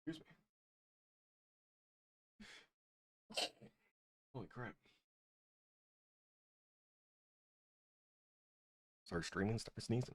Excuse me. Holy crap. Start streaming, start sneezing.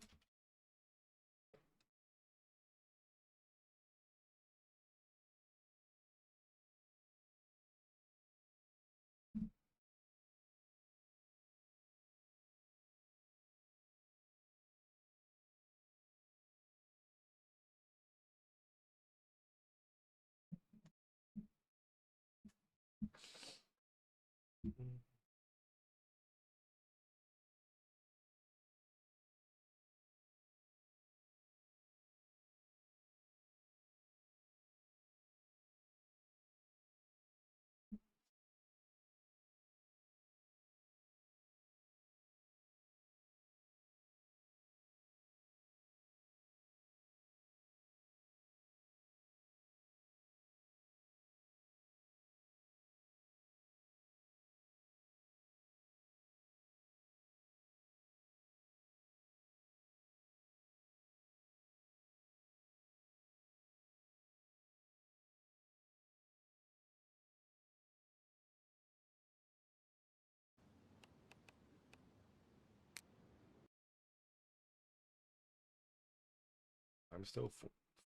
I'm still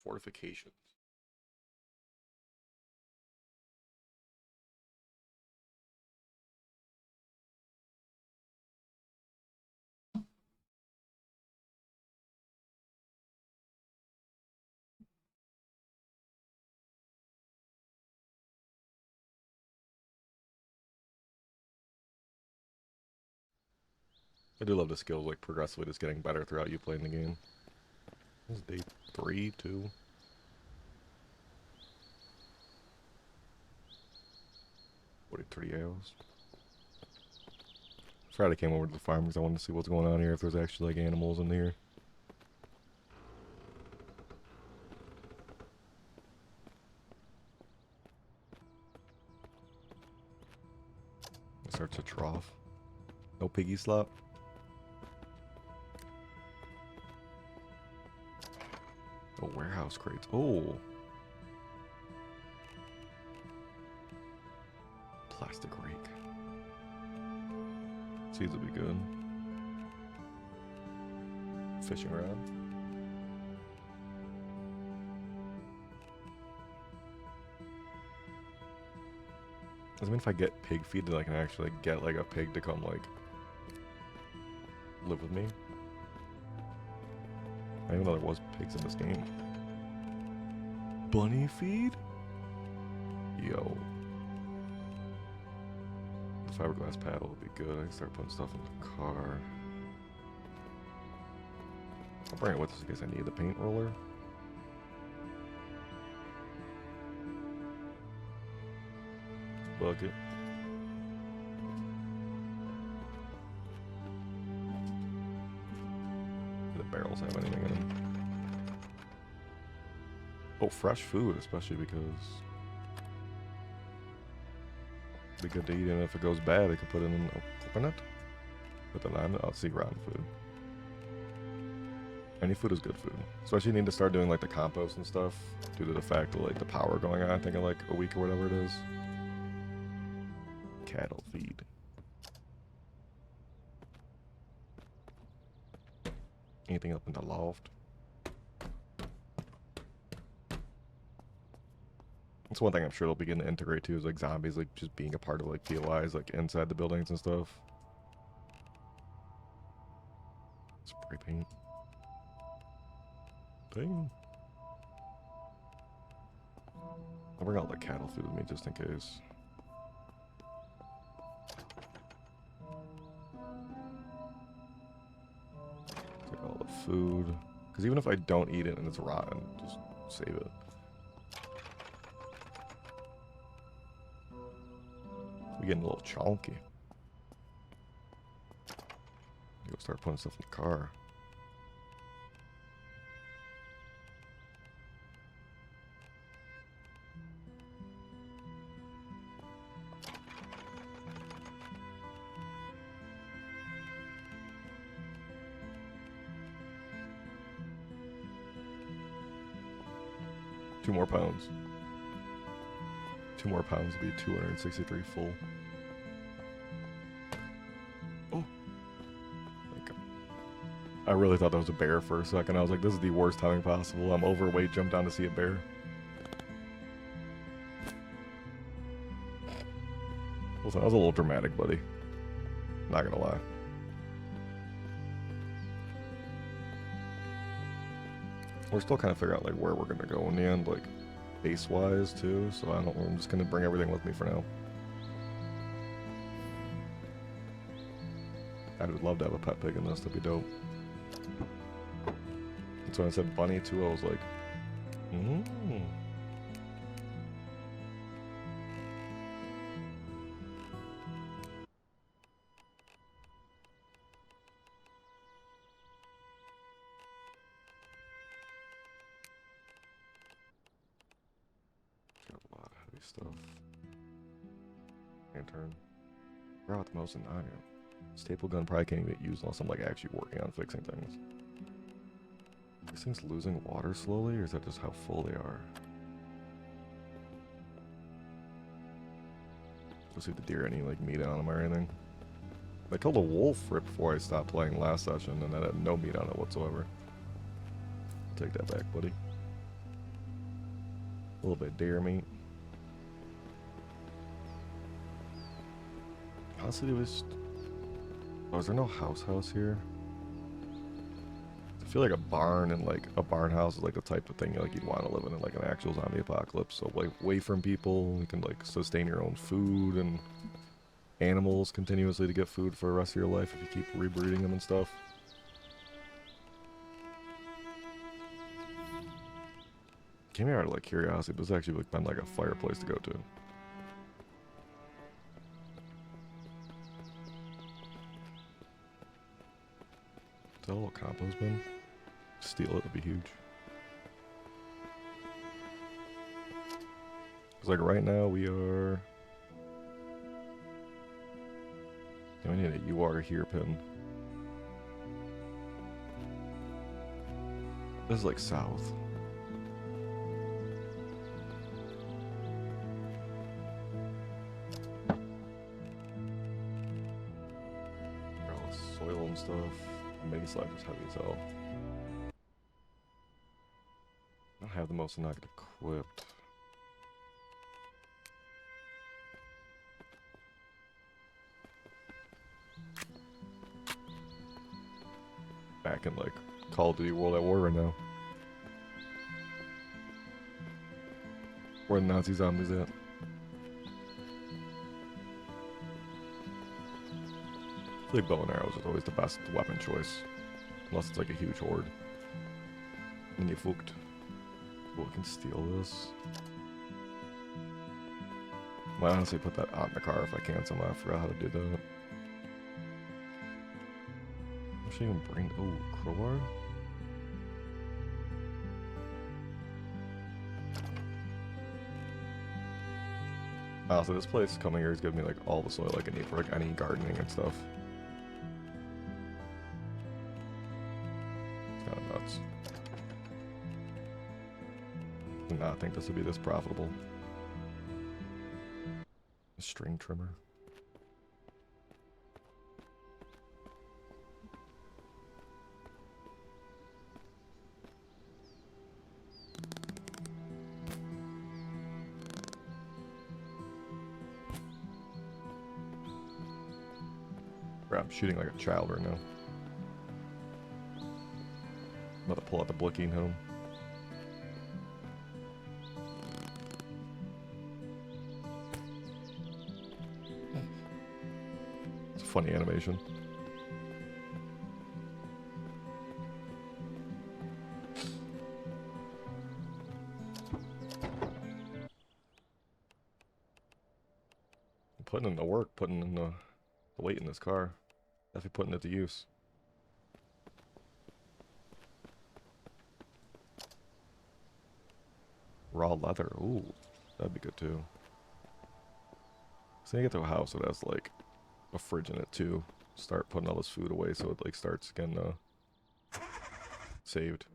fortifications. I do love the skills like progressively just getting better throughout you playing the game. This is day 3, 2. 43 hours. Friday came over to the farm because I wanted to see what's going on here, if there's actually like animals in here. It starts to trough. No piggy slop. Oh, warehouse crates. Oh. Plastic rake. Seeds will be good. Fishing rod. Does it mean if I get pig feed that I can actually get like a pig to come like live with me? I didn't even know there was pigs in this game. Bunny feed? Yo. The fiberglass paddle would be good. I can start putting stuff in the car. I'll bring it with us in case I need the paint roller. Bucket. Do the barrels have anything in them? Oh, fresh food, especially because it'd be good to eat, and if it goes bad, I could put it in a coconut. But then I'll see rotten food. Any food is good food. Especially you need to start doing like the compost and stuff due to the fact of like the power going on, I think in like a week or whatever it is. Cattle feed. Anything up in the loft? That's one thing I'm sure they'll begin to integrate too, is like zombies like just being a part of like POIs like inside the buildings and stuff. Spray paint. Dang. I'll bring all the cattle food with me just in case. Take all the food. Because even if I don't eat it and it's rotten, just save it. We're getting a little chonky. Go start putting stuff in the car. Two more pounds. 2 more pounds would be 263 full. Oh. I really thought that was a bear for a second. I was like, this is the worst timing possible. I'm overweight, jumped down to see a bear. Listen, that was a little dramatic, buddy. Not gonna lie. We're still kind of figuring out like where we're gonna go in the end, like base-wise too. So I'm just gonna bring everything with me for now. I would love to have a pet pig in this. That'd be dope. So when I said bunny too, I was like, Got a lot of heavy stuff. Lantern. We're out the most in iron. Staple gun probably can't even get used unless I'm like actually working on fixing things. These things losing water slowly, or is that just how full they are? Let's see if the deer any like meat on them or anything. I killed a wolf right before I stopped playing last session, and that had no meat on it whatsoever. Take that back, buddy. A little bit of deer meat. Honestly, it was... Oh, is there no house here? I feel like a barn and like a barn house is like the type of thing like you'd want to live in like an actual zombie apocalypse. So like away from people, you can like sustain your own food and animals continuously to get food for the rest of your life if you keep rebreeding them and stuff. Came here out of like curiosity, but it's actually like been like a fireplace to go to. Is that a little compost bin? Steal it would be huge. Cause like right now we are... Yeah, we need a you are here pin. This is like south. All this soil and stuff. Mini slide is heavy as hell. I don't have the most not equipped. Back in like Call of Duty World at War right now. Where the Nazi zombies at? I feel like bow and arrows is always the best weapon choice. Unless it's like a huge horde. And you fucked. Well, I can steal this. Might honestly put that out in the car if I can somehow. I forgot how to do that. I should even bring... Oh, crowbar? So this place coming here is giving me like all the soil I can need for like any gardening and stuff. It's kind of nuts. Did not think this would be this profitable. A string trimmer. I'm shooting like a child right now. I'm about to pull out the Blicking home. It's a funny animation. I'm putting in the work, putting in the weight in this car. Definitely putting it to use. Raw leather. Ooh, that'd be good too. So you get to a house that has like a fridge in it too. Start putting all this food away so it like starts getting saved.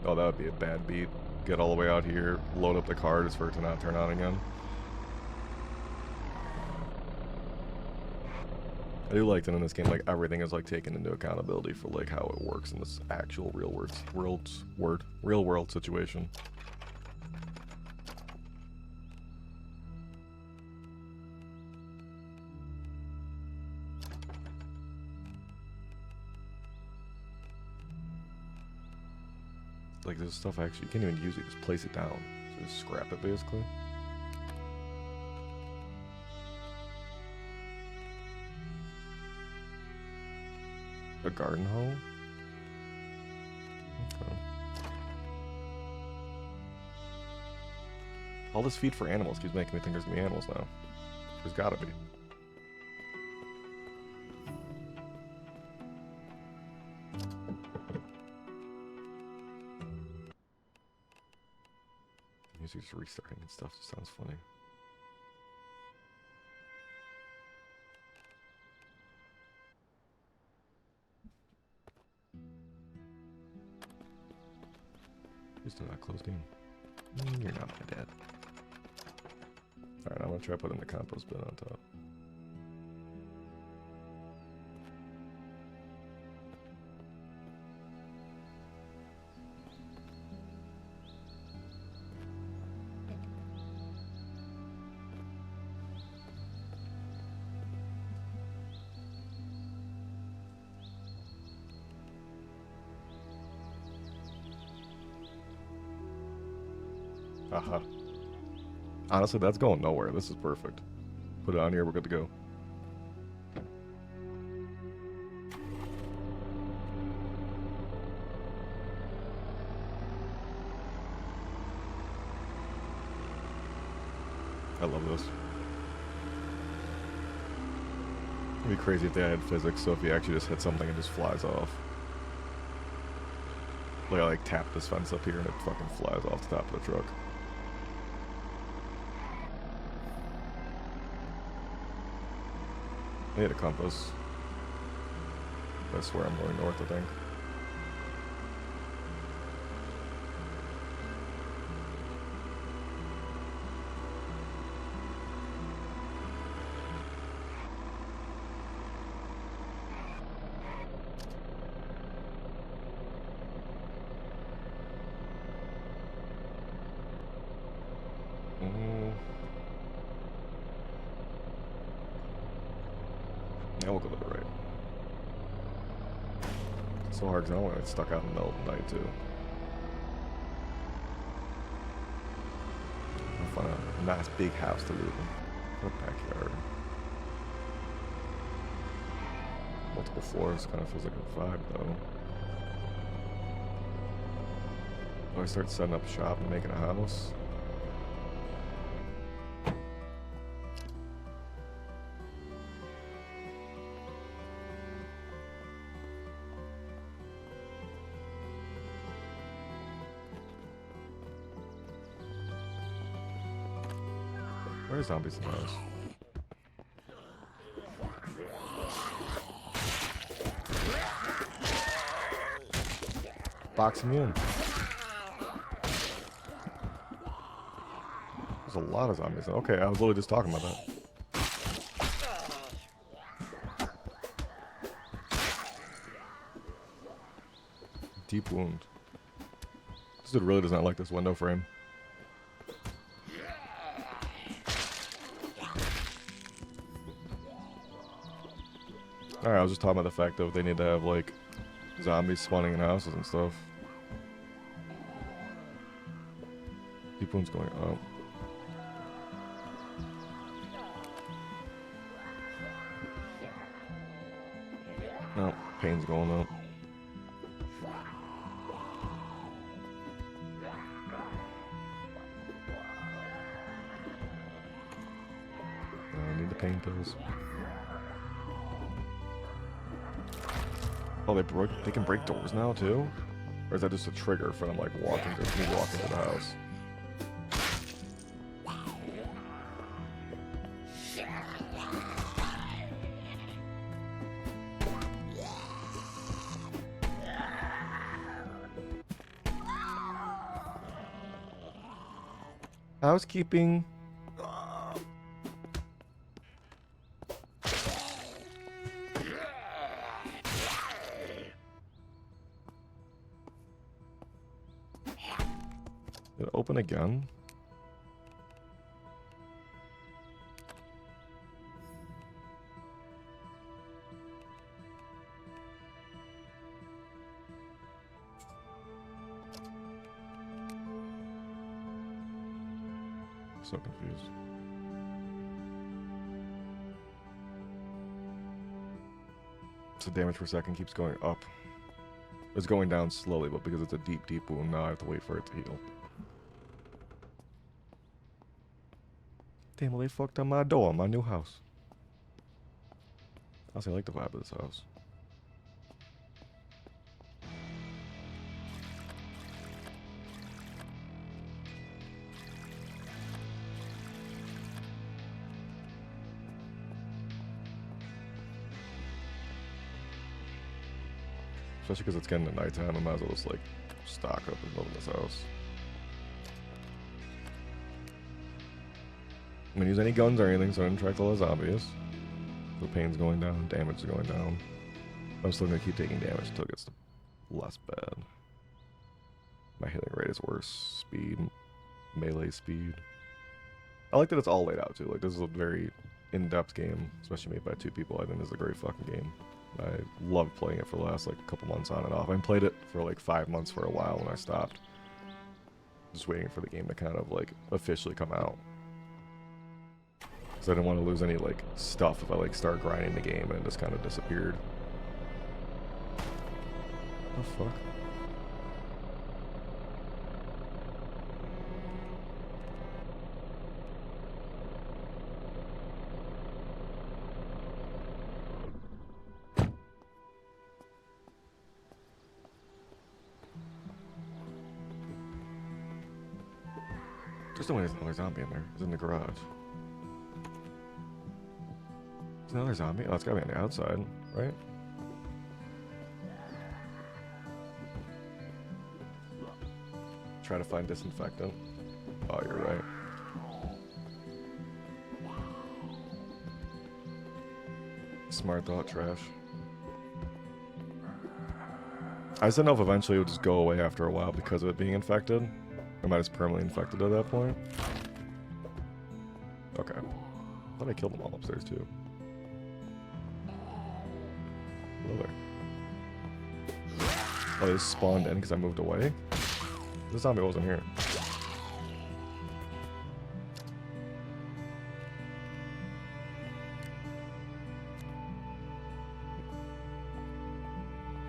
Oh, that would be a bad beat. get all the way out here, load up the car just for it to not turn on again. I do like that in this game, like, everything is, like, taken into accountability for, like, how it works in this actual real world situation. Like, this stuff actually, you can't even use it, just place it down. So just scrap it, basically. A garden hoe? Okay. All this feed for animals keeps making me think there's gonna be animals now. There's gotta be. Music's restarting and stuff, just sounds funny. You're still not closed in. You're not my dad. Alright, I'm gonna try putting the compost bin on top. Aha. Honestly, that's going nowhere. This is perfect. Put it on here, we're good to go. I love this. It'd be crazy if they had physics, so if you actually just hit something, it just flies off. Like I like tap this fence up here and it fucking flies off the top of the truck. I need a compass. I swear I'm going north, I think. Yeah, we'll go to the right. It's so hard because I don't want to get stuck out in the middle of the night, too. I'll find a nice big house to live in. What a backyard. Multiple floors kind of feels like a vibe, though. Do I start setting up shop and making a house? Where's zombies in the house? Box me in. There's a lot of zombies. Okay, I was literally just talking about that. Deep wound. This dude really does not like this window frame. Alright, I was just talking about the fact that they need to have, like, zombies spawning in houses and stuff. Deep wound's going up. No, pain's going up. I need the pain pills. Oh, they can break doors now too? Or is that just a trigger for them like me walking to the house? Housekeeping. Did it open again? So confused. So damage per second keeps going up. It's going down slowly, but because it's a deep, deep wound, now I have to wait for it to heal. Damn, well, they fucked on my door, my new house. Honestly, I like the vibe of this house. Especially because it's getting to nighttime, I might as well just like stock up and live in this house. I'm gonna use any guns or anything so I don't attract all the zombies. The pain's going down, damage is going down. I'm still gonna keep taking damage until it gets less bad. My healing rate is worse. Speed, melee speed. I like that it's all laid out too. Like this is a very in-depth game, especially made by two people. I think this is a great fucking game. I loved playing it for the last like couple months on and off. I played it for like 5 months for a while when I stopped. Just waiting for the game to kind of like officially come out. Because I didn't want to lose any like stuff if I like start grinding the game and it just kind of disappeared. What the fuck? There's no way there's another zombie in there. It's in the garage. There's another zombie? Oh, it's gotta be on the outside, right? Try to find disinfectant. Oh, you're right. Smart thought, trash. I just didn't know if eventually it would just go away after a while because of it being infected. Am I just permanently infected at that point? Okay. I thought I killed them all upstairs too. Hello there. Oh, they just spawned in because I moved away? The zombie wasn't here.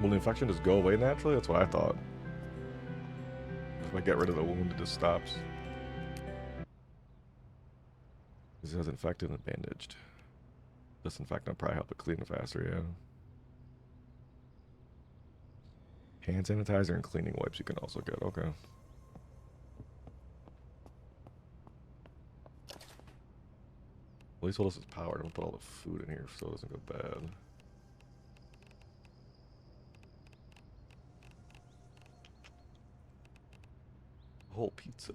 Will the infection just go away naturally? That's what I thought. If I get rid of the wound, it just stops. This has infected and bandaged. Disinfectant will probably help it clean faster, yeah. Hand sanitizer and cleaning wipes you can also get, okay. At least all this is powered. I'm gonna put all the food in here so it doesn't go bad. Whole pizza.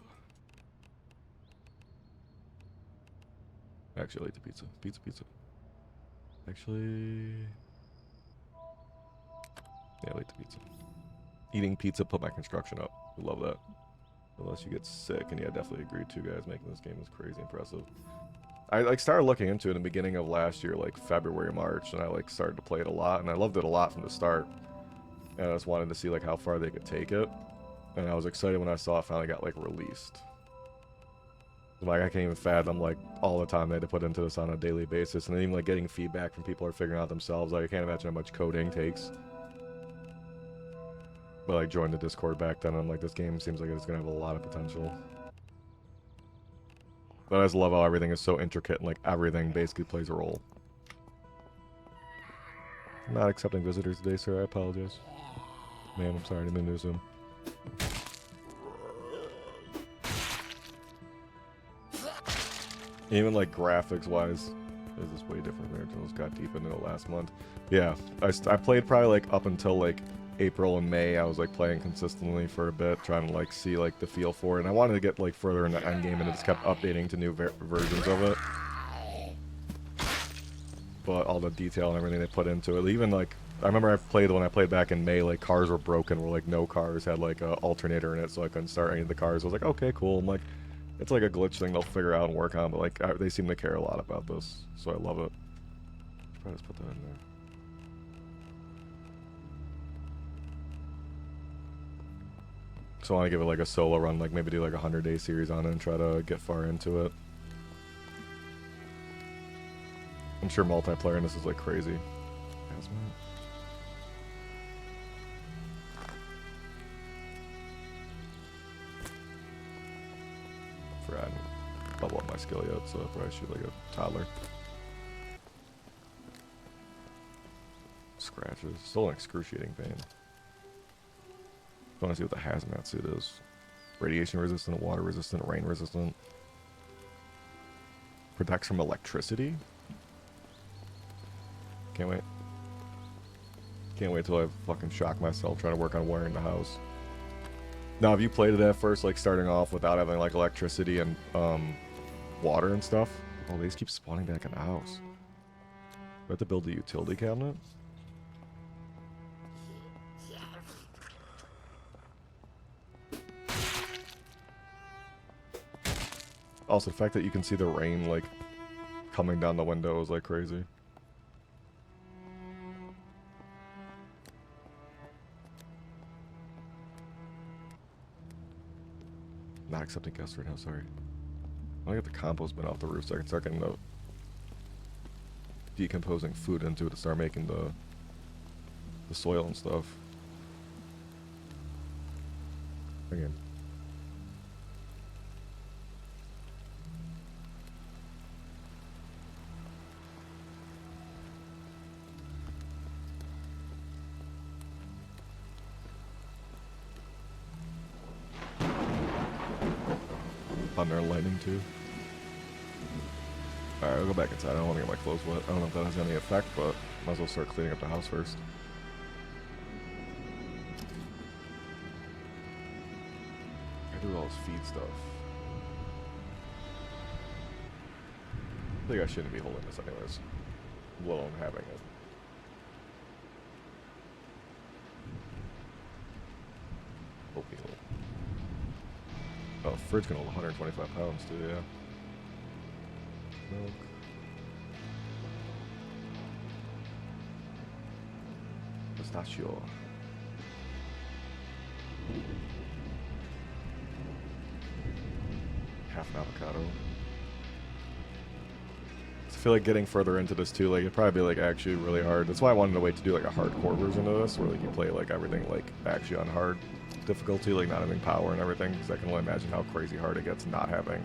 Actually, I like the pizza. Pizza. Actually... yeah, I like the pizza. Eating pizza put my construction up. I love that. Unless you get sick, and yeah, I definitely agree. 2 guys making this game is crazy impressive. I like started looking into it in the beginning of last year, like February, March, and I like started to play it a lot, and I loved it a lot from the start. And I just wanted to see like how far they could take it. And I was excited when I saw it finally got like released. Like I can't even fathom like all the time they had to put into this on a daily basis, and then even like getting feedback from people who are figuring out themselves. Like I can't imagine how much coding takes. But I joined the Discord back then, and I'm like, this game seems like it's gonna have a lot of potential. But I just love how everything is so intricate and like everything basically plays a role. I'm not accepting visitors today, sir. I apologize. Ma'am, I'm sorry, I didn't mean to assume. Even like graphics wise, this is way different than I just got deep into it last month. Yeah, I played probably like up until like April and May, I was like playing consistently for a bit, trying to like see like the feel for it. And I wanted to get like further in the end game, and it just kept updating to new versions of it. But all the detail and everything they put into it, even like I remember when I played back in May, like cars were broken, where like no cars had like a alternator in it, so I couldn't start any of the cars. I was like, okay, cool. I'm like, it's like a glitch thing they'll figure out and work on, but like they seem to care a lot about this, so I love it. Probably just put that in there. So I want to give it like a solo run, like maybe do like a 100-day series on it and try to get far into it. I'm sure multiplayer in this is like crazy. I hadn't leveled up my skill yet, so I probably shoot like a toddler. Scratches. Still an excruciating pain. I want to see what the hazmat suit is. Radiation resistant, water resistant, rain resistant. Protects from electricity? Can't wait. Can't wait till I fucking shock myself trying to work on wiring the house. Now, have you played it at first, like starting off without having like electricity and water and stuff? Oh, they just keep spawning back in the house. We have to build a utility cabinet? Also, the fact that you can see the rain like coming down the window is like crazy. Not accepting guests right now, sorry. I want to get the compost bin off the roof so I can start getting the decomposing food into it to start making the soil and stuff. Again. Thunder and lightning too. Alright, I'll go back inside. I don't want to get my clothes wet. I don't know if that has any effect, but might as well start cleaning up the house first. I do all this feed stuff. I think I shouldn't be holding this anyways. Let alone having it. Oatmeal. Oh, fridge can hold 125 pounds too, yeah. Milk. Pistachio. Half an avocado. I feel like getting further into this too, like it'd probably be like actually really hard. That's why I wanted to wait to do like a hardcore version of this, where like you play like everything like actually on hard difficulty, like not having power and everything, because I can only imagine how crazy hard it gets not having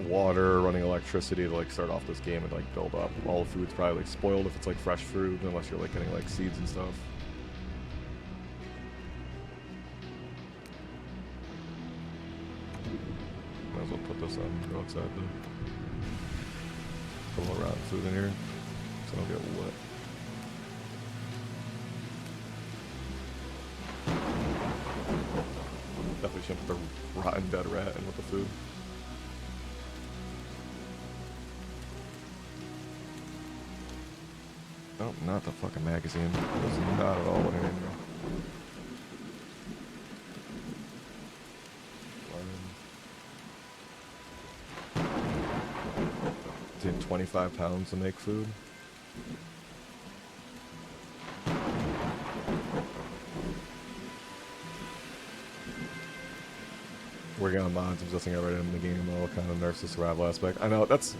water, running electricity to like start off this game and like build up. All the food's probably like spoiled if it's like fresh fruit, unless you're like getting like seeds and stuff. Might as well put this on, go outside though. Pull around food in here so I don't get wet. Definitely shouldn't put the rotten dead rat in with the food. Oh, not the fucking magazine. That's not at all what I need. It's in 25 pounds to make food. Working on mods, existing already in the game, all kind of nerfs the survival aspect. I know, that's...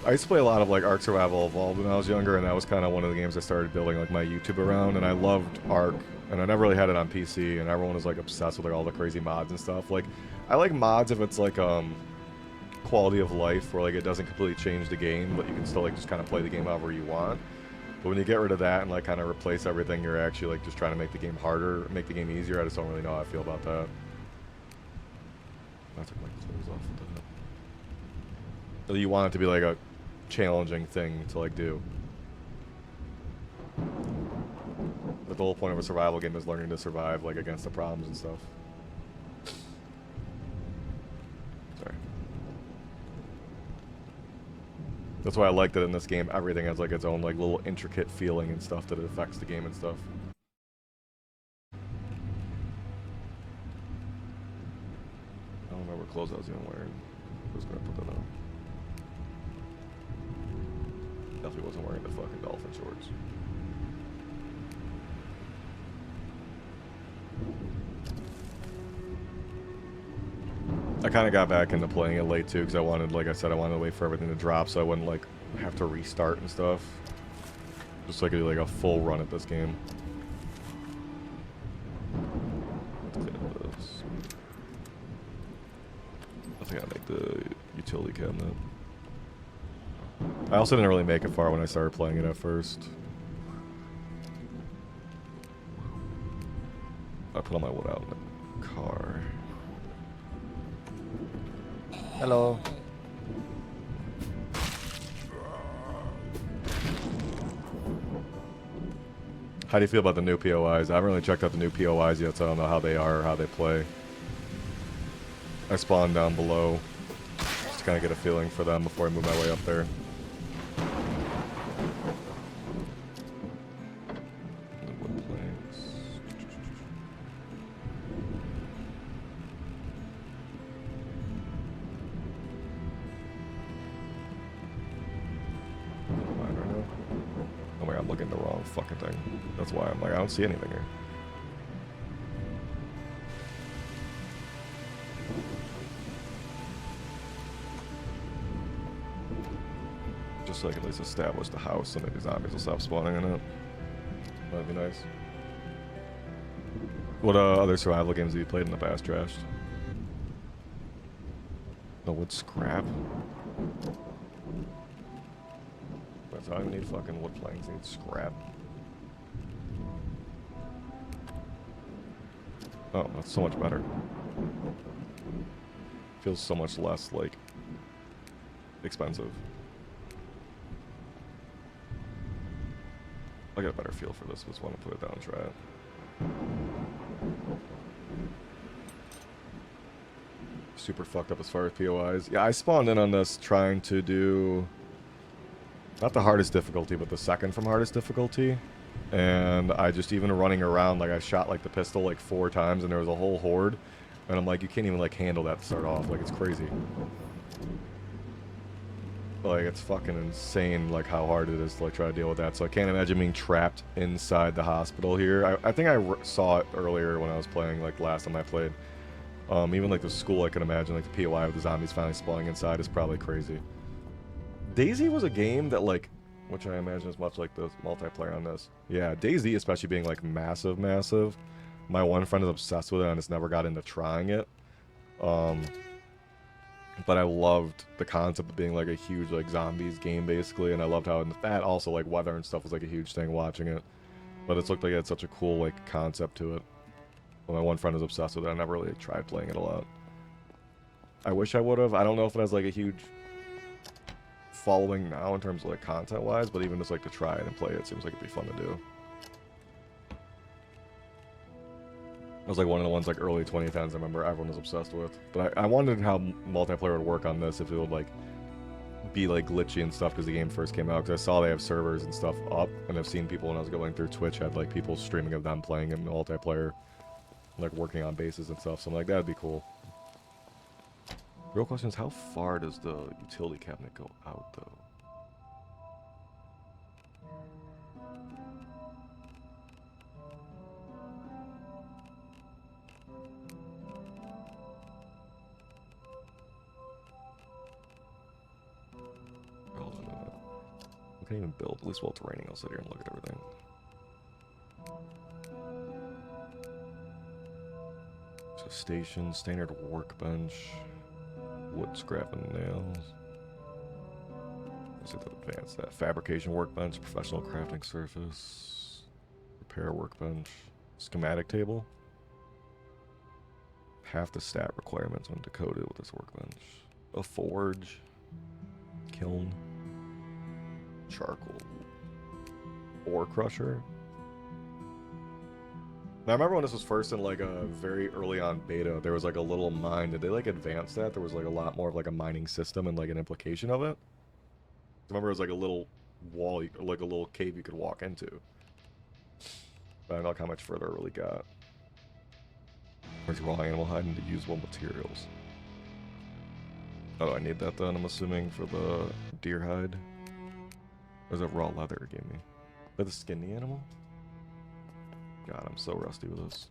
I used to play a lot of like Ark Survival Evolved when I was younger, and that was kind of one of the games I started building like my YouTube around, and I loved Ark, and I never really had it on PC, and everyone was like obsessed with like all the crazy mods and stuff. Like, I like mods if it's like quality of life, where like it doesn't completely change the game, but you can still like just kind of play the game however you want. But when you get rid of that and like kind of replace everything, you're actually like just trying to make the game harder, make the game easier. I just don't really know how I feel about that. I took my clothes off with that. You want it to be like a challenging thing to like do. But the whole point of a survival game is learning to survive, like, against the problems and stuff. Sorry. That's why I like that in this game, everything has, like, its own, like, little intricate feeling and stuff that it affects the game and stuff. I don't remember what clothes I was even wearing. I was gonna put that on. Definitely wasn't wearing the fucking dolphin shorts. I kind of got back into playing it late too, because I wanted, like I said, I wanted to wait for everything to drop so I wouldn't like have to restart and stuff. Just so I could do like a full run at this game. Let's get this. I think I'll make the utility cabinet. I also didn't really make it far when I started playing it at first. I put all my wood out in the car. Hello. How do you feel about the new POIs? I haven't really checked out the new POIs yet, so I don't know how they are or how they play. I spawned down below just to kind of get a feeling for them before I move my way up there. Fucking thing. That's why I'm like, I don't see anything here. Just so I can at least establish the house and maybe zombies will stop spawning in it. That'd be nice. What other survival games have you played in the past, Trashed? No wood scrap? So I don't even need fucking wood planks, I need scrap. Oh, that's so much better. Feels so much less, like, expensive. I got a better feel for this, just want to put it down and try it. Super fucked up as far as POIs. Yeah, I spawned in on this trying to do... not the hardest difficulty, but the second from hardest difficulty. And I just, even running around, like, I shot, like, the pistol, like, 4 times, and there was a whole horde. And I'm like, you can't even, like, handle that to start off. Like, it's crazy. Like, it's fucking insane, like, how hard it is to, like, try to deal with that. So I can't imagine being trapped inside the hospital here. I think I saw it earlier when I was playing, like, last time I played. Even, like, the school, I can imagine, like, the POI with the zombies finally spawning inside is probably crazy. DayZ was a game that, like, which I imagine is much like the multiplayer on this. Yeah, DayZ especially being, like, massive. My one friend is obsessed with it and just never got into trying it. But I loved the concept of being, like, a huge, like, zombies game, basically. And I loved how, in that also, like, weather and stuff was, like, a huge thing watching it. But it looked like it had such a cool, like, concept to it. Well, my one friend is obsessed with it. I never really tried playing it a lot. I wish I would have. I don't know if it has, like, a huge following now in terms of, like, content wise, but even just, like, to try it and play it seems like it'd be fun to do. It was like one of the ones, like, early 2010s I remember everyone was obsessed with. But I wondered how multiplayer would work on this, if it would, like, be, like, glitchy and stuff because the game first came out. Because I saw they have servers and stuff up, and I've seen people when I was going through Twitch had, like, people streaming of them playing in multiplayer, like, working on bases and stuff. So I'm like, that'd be cool. Real question is, how far does the utility cabinet go out, though? Hold on a minute. We can't even build. At least while it's raining, I'll sit here and look at everything. So station, standard workbench, wood scrap and nails. Let's see the advanced that. Fabrication workbench, professional crafting surface, repair workbench, schematic table. Half the stat requirements when decoded with this workbench. A forge, kiln, charcoal, ore crusher, I remember when this was first in like a very early on beta, there was like a little mine. Did they like advance that? There was like a lot more of like a mining system and like an implication of it. I remember it was like a little wall, like a little cave you could walk into. But I don't know how much further it really got. Where's raw animal hide into usable materials? Oh, I need that then, I'm assuming, for the deer hide. Or is it raw leather it gave me? Is that the skinny animal? God, I'm so rusty with this.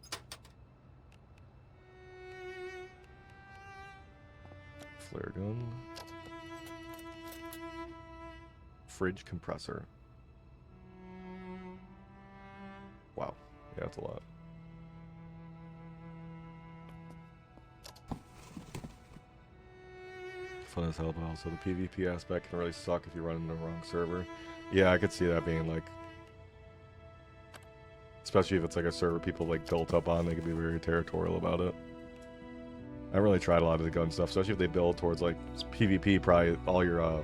Flare gun. Fridge compressor. Wow. Yeah, that's a lot. Fun as hell, but also the PvP aspect can really suck if you run into the wrong server. Yeah, I could see that being like... Especially if it's like a server people like built up on, they could be very territorial about it. I really tried a lot of the gun stuff, especially if they build towards like PvP, probably all your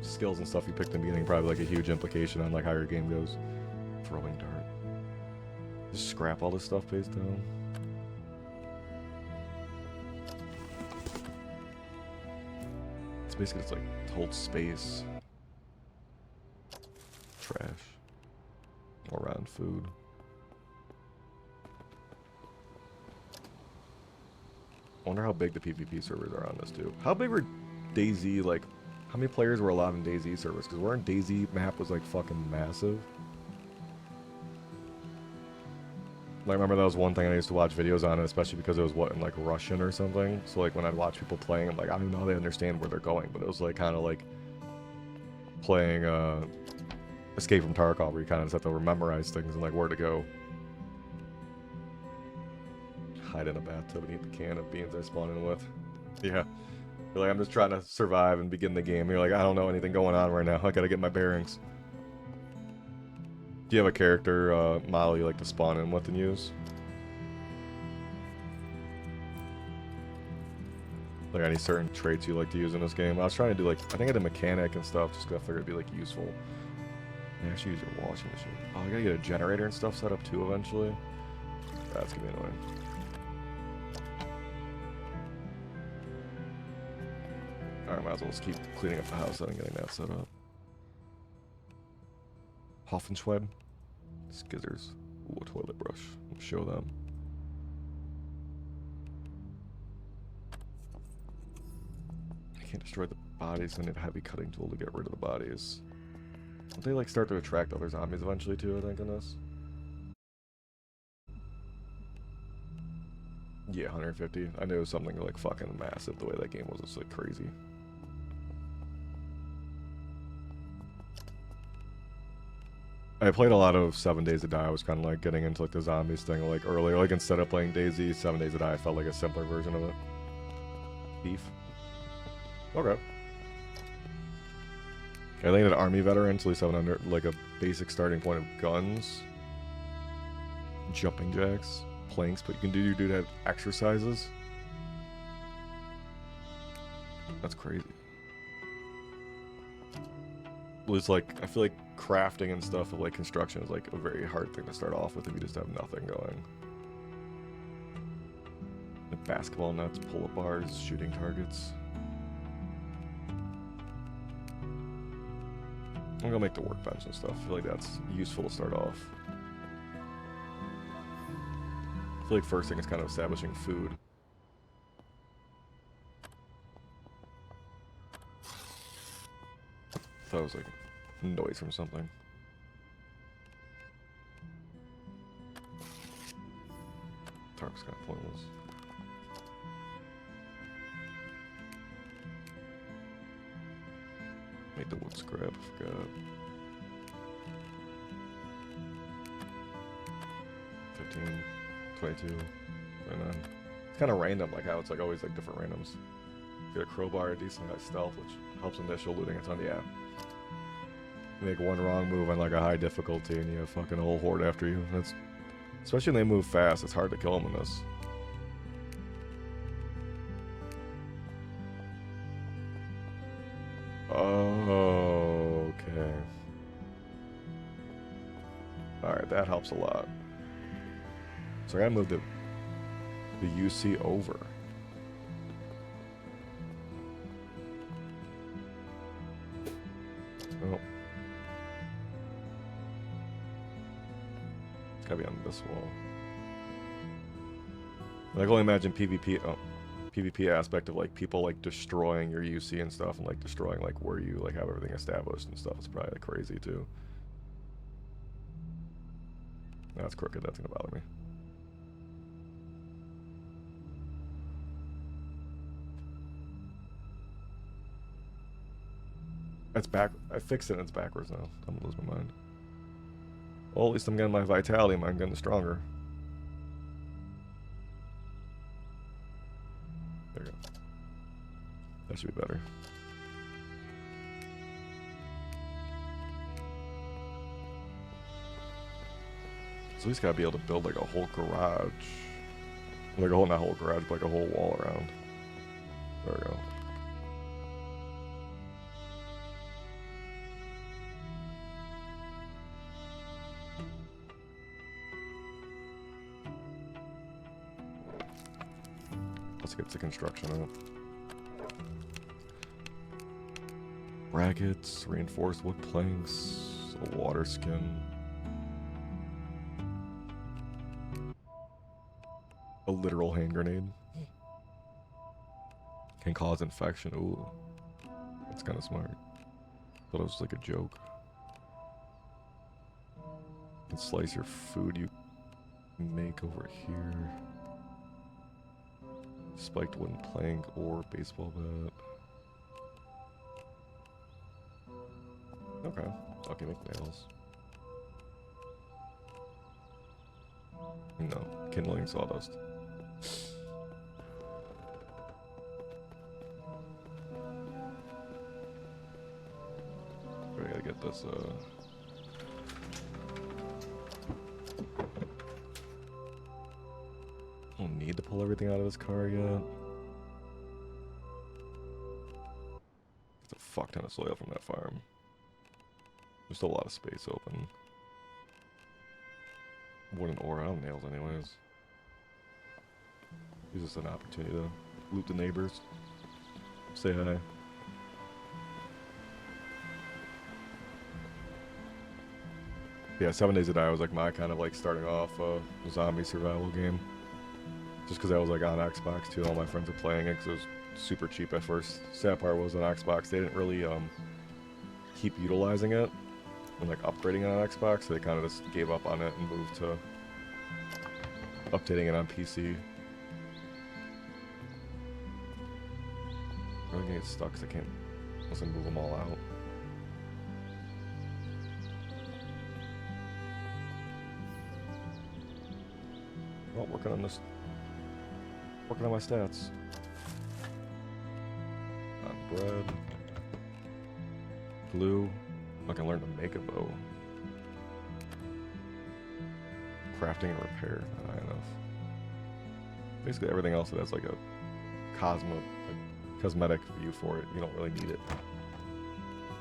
skills and stuff you picked in the beginning, probably like a huge implication on like how your game goes. Throwing dart. Just scrap all this stuff based down. It's basically just like to hold space. Trash. Or around food. I wonder how big the PvP servers are on this too. How big were DayZ, like, how many players were allowed in DayZ servers? Because weren't DayZ map was like fucking massive. Like, I remember that was one thing I used to watch videos on, especially because it was what, in like Russian or something. So like when I'd watch people playing, I'm like, I don't even know how they understand where they're going. But it was like kind of like playing Escape from Tarkov, where you kind of just have to memorize things and like where to go. Hide in a bathtub and eat the can of beans I spawned in with. Yeah. You're like, I'm just trying to survive and begin the game. You're like, I don't know anything going on right now. I gotta get my bearings. Do you have a character model you like to spawn in with and use? Like any certain traits you like to use in this game? I was trying to do like, I think I did mechanic and stuff just because I figured it'd be like useful. You actually use your washing machine. Oh, I gotta get a generator and stuff set up too eventually. That's gonna be annoying. Alright, might as well just keep cleaning up the house and getting that set up. Hoffenschweb. Skizzers. Ooh, a toilet brush. I'll show them. I can't destroy the bodies, so I need a heavy cutting tool to get rid of the bodies. Don't they like start to attract other zombies eventually too, I think, in this? Yeah, 150. I knew it was something like fucking massive the way that game was. It's like crazy. I played a lot of 7 Days to Die. I was kind of like getting into like the zombies thing like earlier. Like instead of playing DayZ, 7 Days to Die, I felt like a simpler version of it. Beef. Okay. I landed an army veteran, so at least I have like a basic starting point of guns, jumping jacks, planks, but you can do that exercises. That's crazy. It's like, I feel like crafting and stuff of like construction is like a very hard thing to start off with if you just have nothing going. Like basketball nets, pull-up bars, shooting targets. I'm gonna make the workbench and stuff. I feel like that's useful to start off. I feel like first thing is kind of establishing food. I thought it was like noise from something. Tark's kind of pointless. Make the wood scrap, I forgot. 15, 22, 29. It's kind of random, like how it's like always like different randoms. Get a crowbar, a decent high stealth, which helps initial looting a ton. Yeah. You make one wrong move on like a high difficulty and you have fucking a whole horde after you. That's, especially when they move fast, it's hard to kill them in this. Oh, okay. Alright, that helps a lot. So I gotta move the UC over. Oh. It's gotta be on this wall. I can only imagine PvP aspect of like people like destroying your UC and stuff and like destroying like where you like have everything established and stuff. It's probably like crazy too. That's crooked, that's gonna bother me. It's back. I fixed it and it's backwards now. I'm gonna lose my mind. Well, at least I'm getting my vitality and I'm getting stronger. There you go. That should be better. So he's gotta be able to build like a whole garage. Like a whole, not whole garage, but like a whole wall around. There we go. Let's get to construction up. Brackets, reinforced wood planks, a water skin. A literal hand grenade. Can cause infection. Ooh. That's kind of smart. Thought it was like a joke. Can slice your food you make over here. Spiked wooden plank or baseball bat. Okay. Okay, make nails. No. Kindling sawdust. We gotta get this, I don't need to pull everything out of this car yet. It's a fuck ton of soil from that farm. There's still a lot of space open. Wooden ore, I don't have nails anyways. Use this as an opportunity to loot the neighbors. Say hi. Yeah, 7 Days to Die was like my kind of like starting off a zombie survival game. Just because I was like on Xbox too, all my friends were playing it because it was super cheap at first. Sad part was on Xbox, they didn't really keep utilizing it and like upgrading it on Xbox, so they kind of just gave up on it and moved to updating it on PC. I'm really gonna get stuck because I can't, unless I move them all out. Well, working on this. Working on my stats. On bread. Blue. I can learn to make a bow. Crafting and repair. Not high enough. Basically everything else that has like a cosmetic view for it, you don't really need it.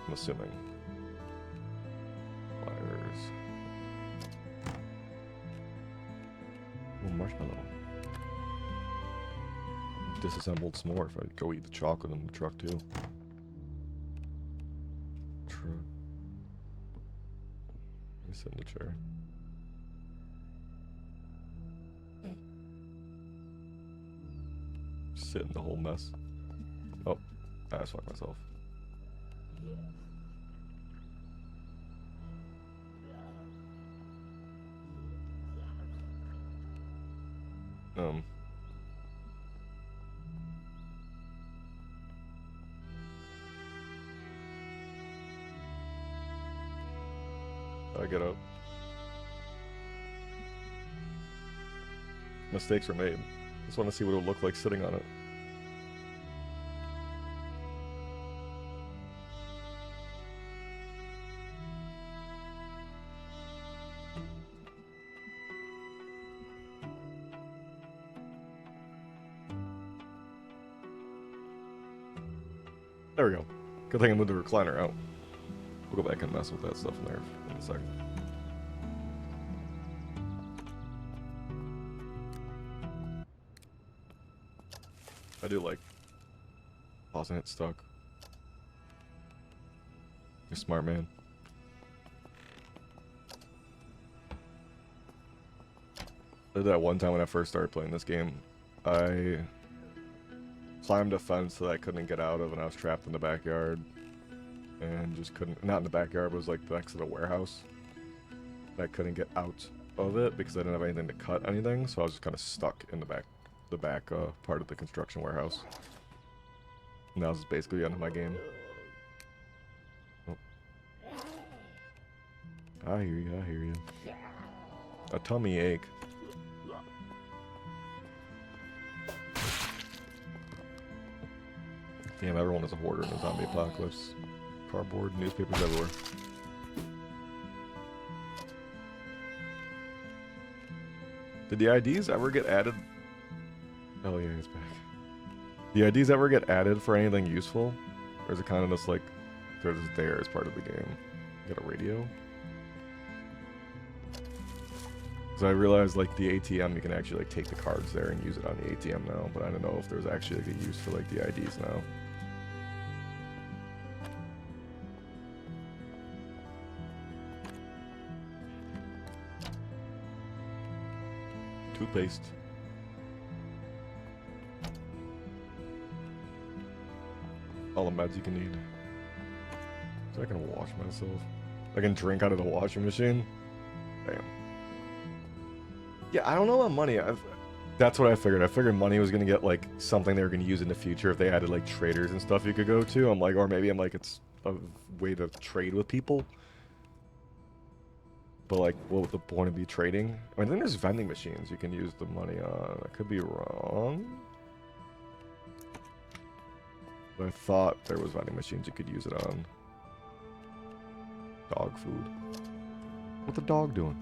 I'm assuming. Wires. Oh, marshmallow. Disassembled s'more if I go eat the chocolate in the truck too. Truck. Let me sit in the chair. Sit in the whole mess. Oh, I just fucked myself. I get up. Mistakes were made. Just want to see what it would look like sitting on it. There we go. Good thing I moved the recliner out. We'll go back and mess with that stuff in there in a second. do like pausing it stuck. You're smart, man. I did that one time when I first started playing this game. I climbed a fence that I couldn't get out of, and I was trapped in the backyard. And just couldn't, not in the backyard, but it was like next to the warehouse. And I couldn't get out of it because I didn't have anything to cut anything, so I was just kind of stuck in the back part of the construction warehouse. And that was basically the end of my game. Oh. I hear you, I hear you. A tummy ache. Damn, everyone is a hoarder in the zombie apocalypse. Cardboard, newspapers everywhere. Did the IDs ever get added? Oh yeah, it's back. The IDs ever get added for anything useful? Or is it kind of just like, they're just there as part of the game? Got a radio? So I realized like the ATM, you can actually like take the cards there and use it on the ATM now, but I don't know if there's actually like a use for like the IDs now. Toothpaste. All the meds you can need. So I can wash myself. I can drink out of the washing machine. Damn. Yeah, I don't know about money. That's what I figured. I figured money was gonna get like something they were gonna use in the future if they added like traders and stuff you could go to. I'm like, or maybe I'm like, it's a way to trade with people. But like, what would the point of be trading? I mean, then there's vending machines you can use the money on. I could be wrong. But I thought there was vending machines you could use it on. Dog food. What the dog doing?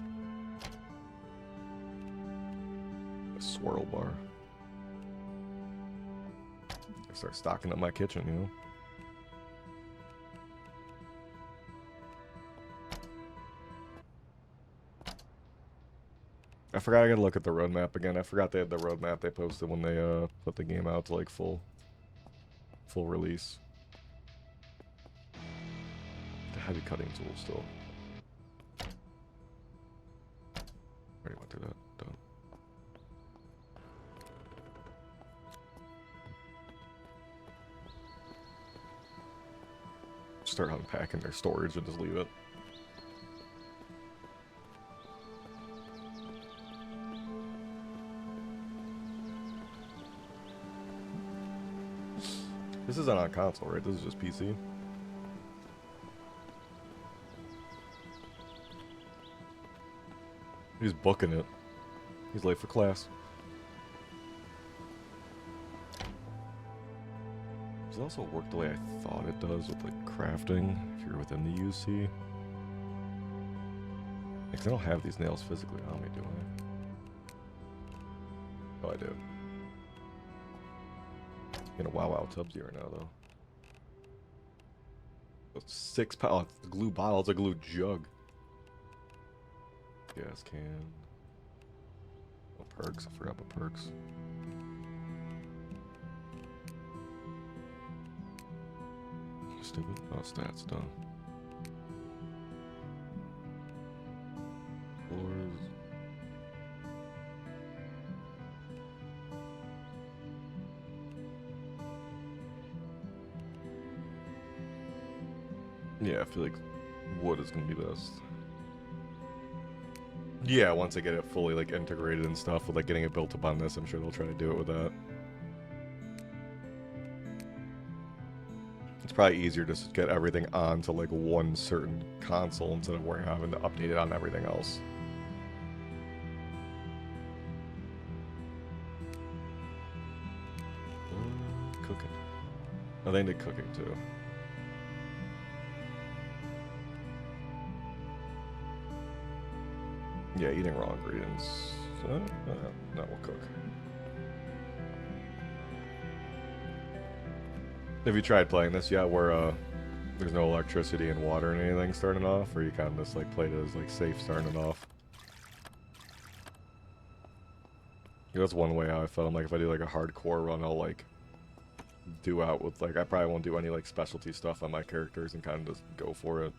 A swirl bar. I start stocking up my kitchen, you know? I forgot I gotta look at the roadmap again. I forgot they had the roadmap they posted when they put the game out to like full release. The heavy cutting tool still. Already went through that. Done. Start unpacking their storage and just leave it. This isn't on console, right? This is just PC. He's booking it. He's late for class. Does it also work the way I thought it does with like crafting if you're within the UC? Because I don't have these nails physically on me, do I? Oh, I do. In a Wow Wow Tubs right now, though. 6 pounds. Oh, it's a glue bottle. It's a glue jug. Gas can. Oh, perks. I forgot about perks. Stupid. Oh, stats done. Floors. Yeah, I feel like wood is gonna be best. Yeah, once I get it fully like integrated and stuff with like getting it built up on this, I'm sure they'll try to do it with that. It's probably easier to just get everything onto like one certain console instead of we're having to update it on everything else. Cooking. Oh, they need cooking too. Yeah, eating raw ingredients. That will cook. Have you tried playing this yet where there's no electricity and water and anything starting off? Or you kind of just like played it as like safe starting it off? Yeah, that's one way how I felt. I'm like, if I do like a hardcore run, I'll like do out with, like, I probably won't do any, like, specialty stuff on my characters and kind of just go for it.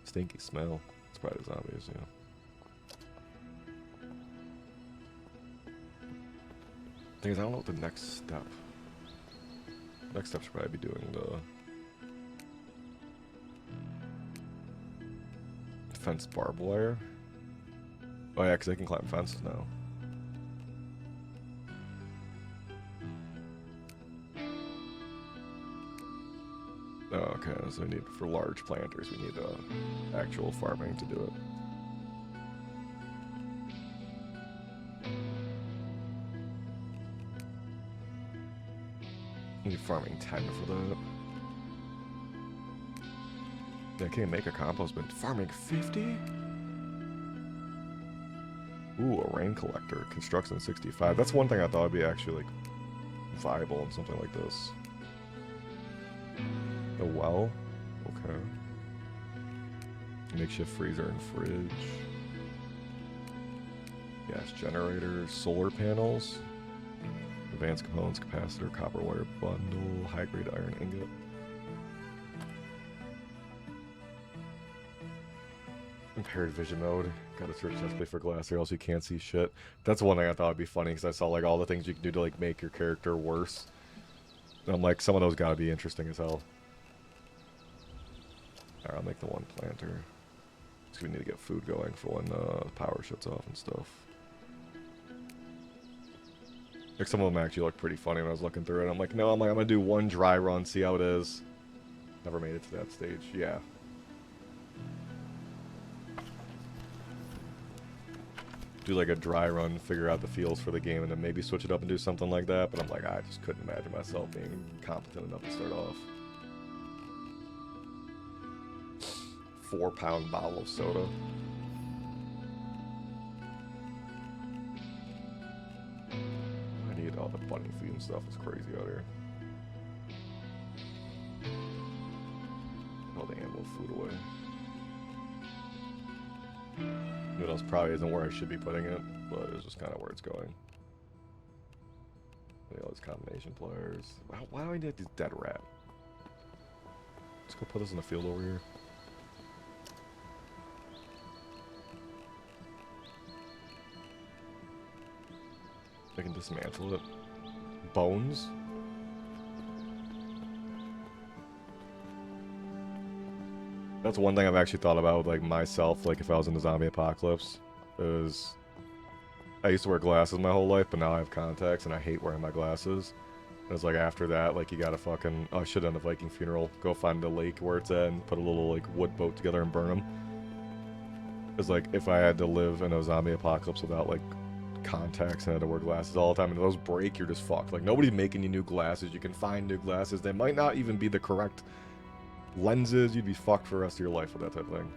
Stinky smell. It's probably the zombies, yeah. Thing is, I don't know what the next step. Next step should probably be doing the fence barbed wire. Oh yeah, because I can climb fences now. Oh, okay, so we need, for large planters, we need actual farming to do it. We need farming 10 for that. Yeah, I can't make a compost bin. Farming 50? Ooh, a rain collector. Construction 65. That's one thing I thought would be actually, like, viable in something like this. A well? Okay. Makeshift freezer and fridge. Gas generator, solar panels. Advanced components, capacitor, copper wire bundle, high-grade iron ingot. Impaired vision mode. Gotta search chestplate for glass or else you can't see shit. That's one thing I thought would be funny because I saw like all the things you can do to like make your character worse. And I'm like, some of those gotta be interesting as hell. Alright, I'll make the one planter. Because we need to get food going for when the power shuts off and stuff. Like some of them actually look pretty funny when I was looking through it. I'm like, I'm gonna do one dry run, see how it is. Never made it to that stage. Yeah. Do like a dry run, figure out the feels for the game, and then maybe switch it up and do something like that. But I'm like, I just couldn't imagine myself being competent enough to start off. 4-pound bottle of soda. I need all the bunny food and stuff. It's crazy out here. All the animal food away. Noodles probably isn't where I should be putting it, but it's just kind of where it's going. All these combination players. Why do I need these dead rat? Let's go put this in the field over here. I can dismantle it. Bones? That's one thing I've actually thought about with, like, myself, like, if I was in the zombie apocalypse, is I used to wear glasses my whole life, but now I have contacts, and I hate wearing my glasses. And it's like, after that, like, you gotta fucking... Oh, I should end a Viking funeral. Go find the lake where it's at and put a little, like, wood boat together and burn them. It's like, if I had to live in a zombie apocalypse without, like, contacts and I had to wear glasses all the time, and those break, you're just fucked. Like, nobody's making you new glasses. You can find new glasses. They might not even be the correct lenses. You'd be fucked for the rest of your life with that type of thing.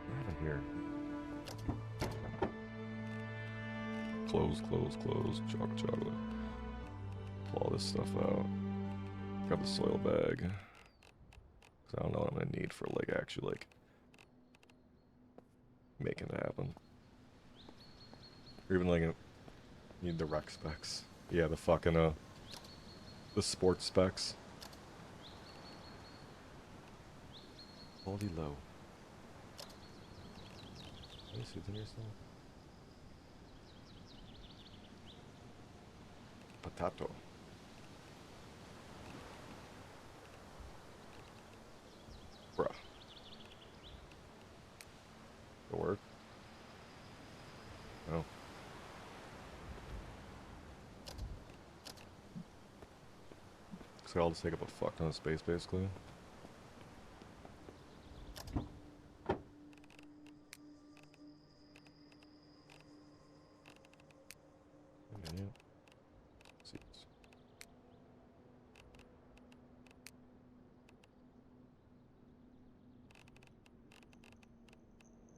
What happened here? Close, close, close. Chocolate, chocolate. Pull all this stuff out. Grab the soil bag. Cause I don't know what I'm gonna need for, like, actually, like, making it happen. Or even, like, need the rec specs. Yeah, the fucking, the sports specs. Quality low. Any seeds in here still? Potato. Bruh. It'll work? No. So I'll just take up a fuck ton of space, basically. Seeds.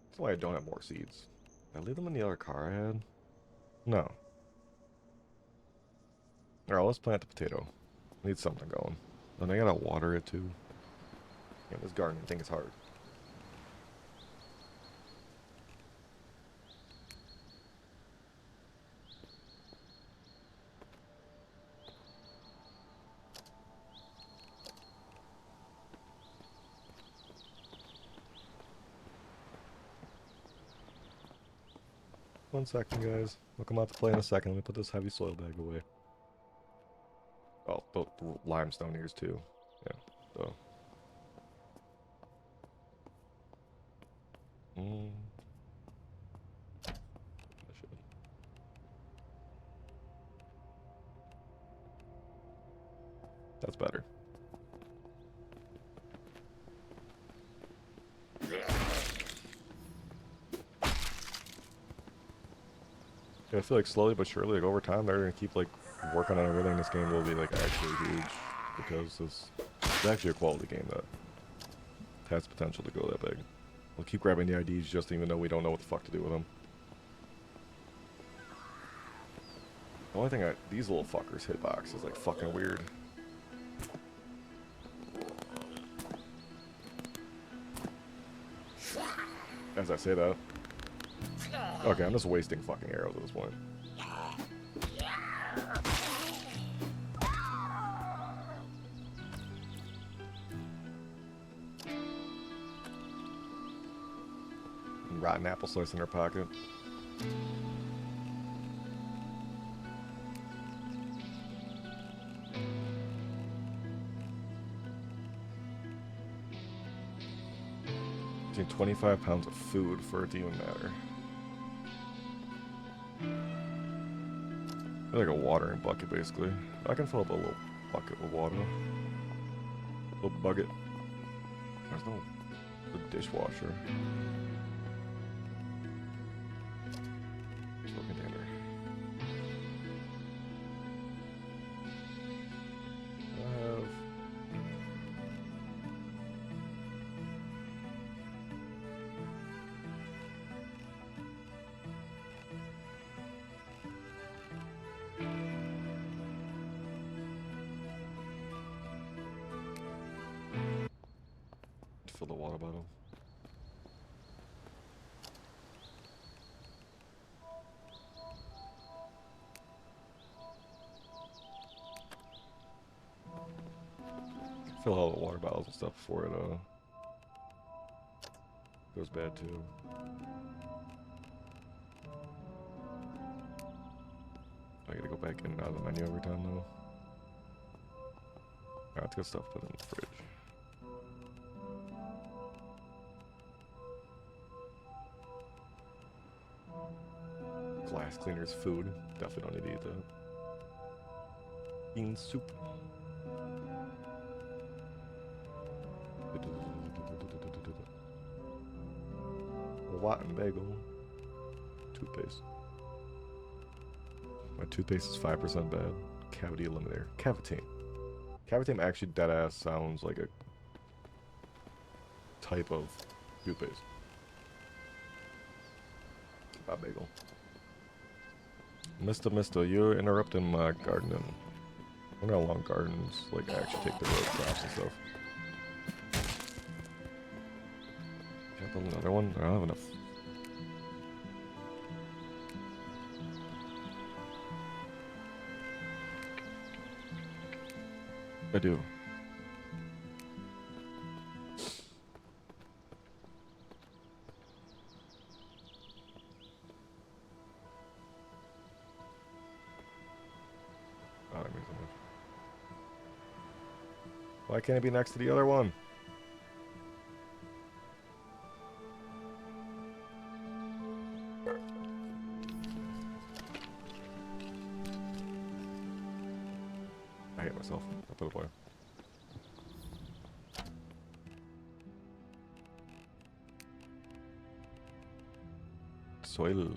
That's why I don't have more seeds. Did I leave them in the other car I had? No. Alright, let's plant the potato. Need something going. Then I gotta water it too. Yeah, this gardening thing is hard. 1 second, guys. We'll come out to play in a second. Let me put this heavy soil bag away. Oh, the limestone ears too. Yeah, so. I should. That's better. Yeah, I feel like slowly but surely, like over time, they're gonna keep like working on everything. This game will be like actually huge because it's actually a quality game that has potential to go that big. We'll keep grabbing the IDs just even though we don't know what the fuck to do with them. The only thing these little fuckers hitbox is like fucking weird. As I say that. Okay, I'm just wasting fucking arrows at this point. Rotten apple slice in her pocket. Getting 25 pounds of food for it to even matter. Like a watering bucket, basically. I can fill up a little bucket with water. A little bucket. There's no dishwasher. Little container. I have... Fill the water bottle. Fill all the water bottles and stuff before it goes bad too. I gotta go back in and out of the menu every time though. That's good stuff to put in the fridge. Glass cleaners, food. Definitely don't need to eat that. Bean soup. Rotten bagel. Toothpaste. My toothpaste is 5% bad. Cavity eliminator. Cavitane. Cavitane actually deadass sounds like a type of toothpaste. Kebab bagel. Mister, you're interrupting my gardening. I wonder how long gardens like actually take the road crops and stuff. Can I build another one? I don't have enough. I do. Oh, that means so much. Why can't it be next to the other one? I hate myself. I'll put it away. Soil.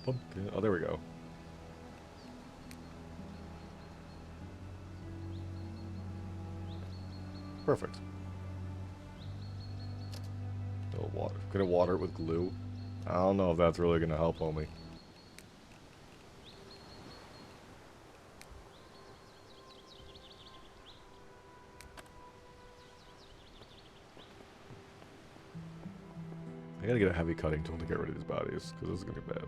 Pumpkin. Oh, there we go. Perfect. No water. Gonna water it with glue. I don't know if that's really gonna help on me. I gotta get a heavy cutting tool to get rid of these bodies, because this is gonna be bad.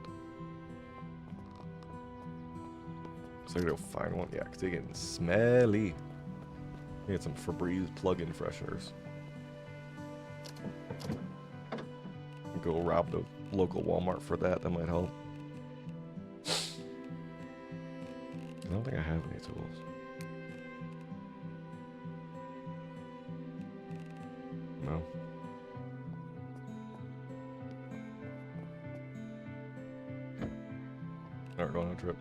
So I gotta go find one. Yeah, because they're getting smelly. Get some Febreze plug-in fresheners. Go rob the local Walmart for that. That might help. I don't think I have any tools. No. Alright, going on a trip.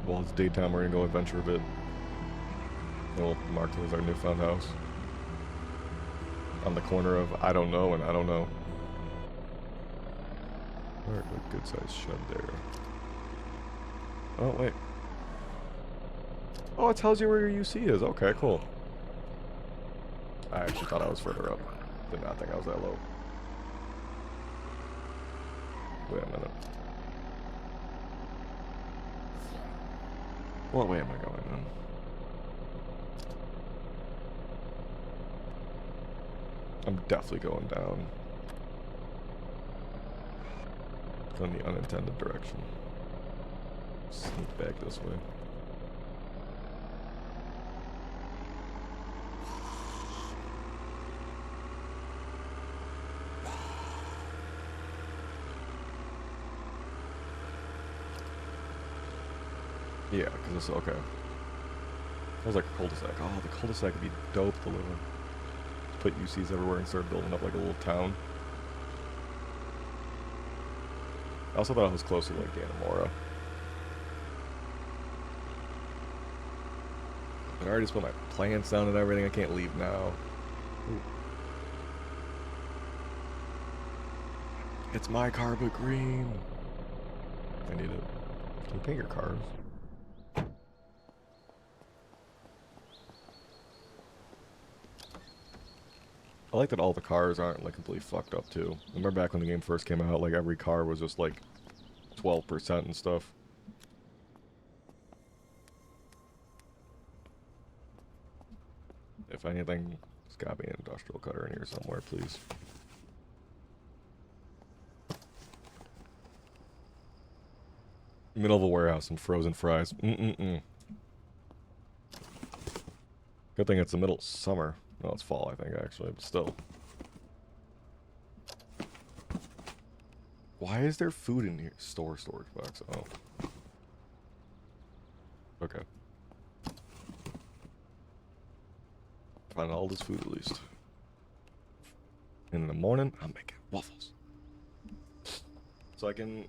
Well, it's daytime. We're gonna go adventure a bit. And we'll mark it as our newfound house. On the corner of I don't know and I don't know. Alright, a good sized shed there. Oh, wait. Oh, it tells you where your UC is. Okay, cool. I actually thought I was further up. Did not think I was that low. Wait a minute. What way am I going then? I'm definitely going down. Going the unintended direction. Sneak back this way. Yeah, because it's okay. It was like a cul-de-sac. Oh, the cul-de-sac would be dope to live in. Put UCs everywhere and start building up like a little town. I also thought it was close to like Dannemora. But I already just put my plants down and everything. I can't leave now. Ooh. It's my car, but green. I need it. Can you paint your cars? I like that all the cars aren't like completely fucked up too. Remember back when the game first came out, like every car was just like 12% and stuff. If anything, there's gotta be an industrial cutter in here somewhere, please. Middle of a warehouse and frozen fries. Mm-mm-mm. Good thing it's the middle of summer. No, it's fall, I think, actually, but still. Why is there food in here? Storage box. Oh. Okay. Find all this food at least. And in the morning, I'm making waffles. So I can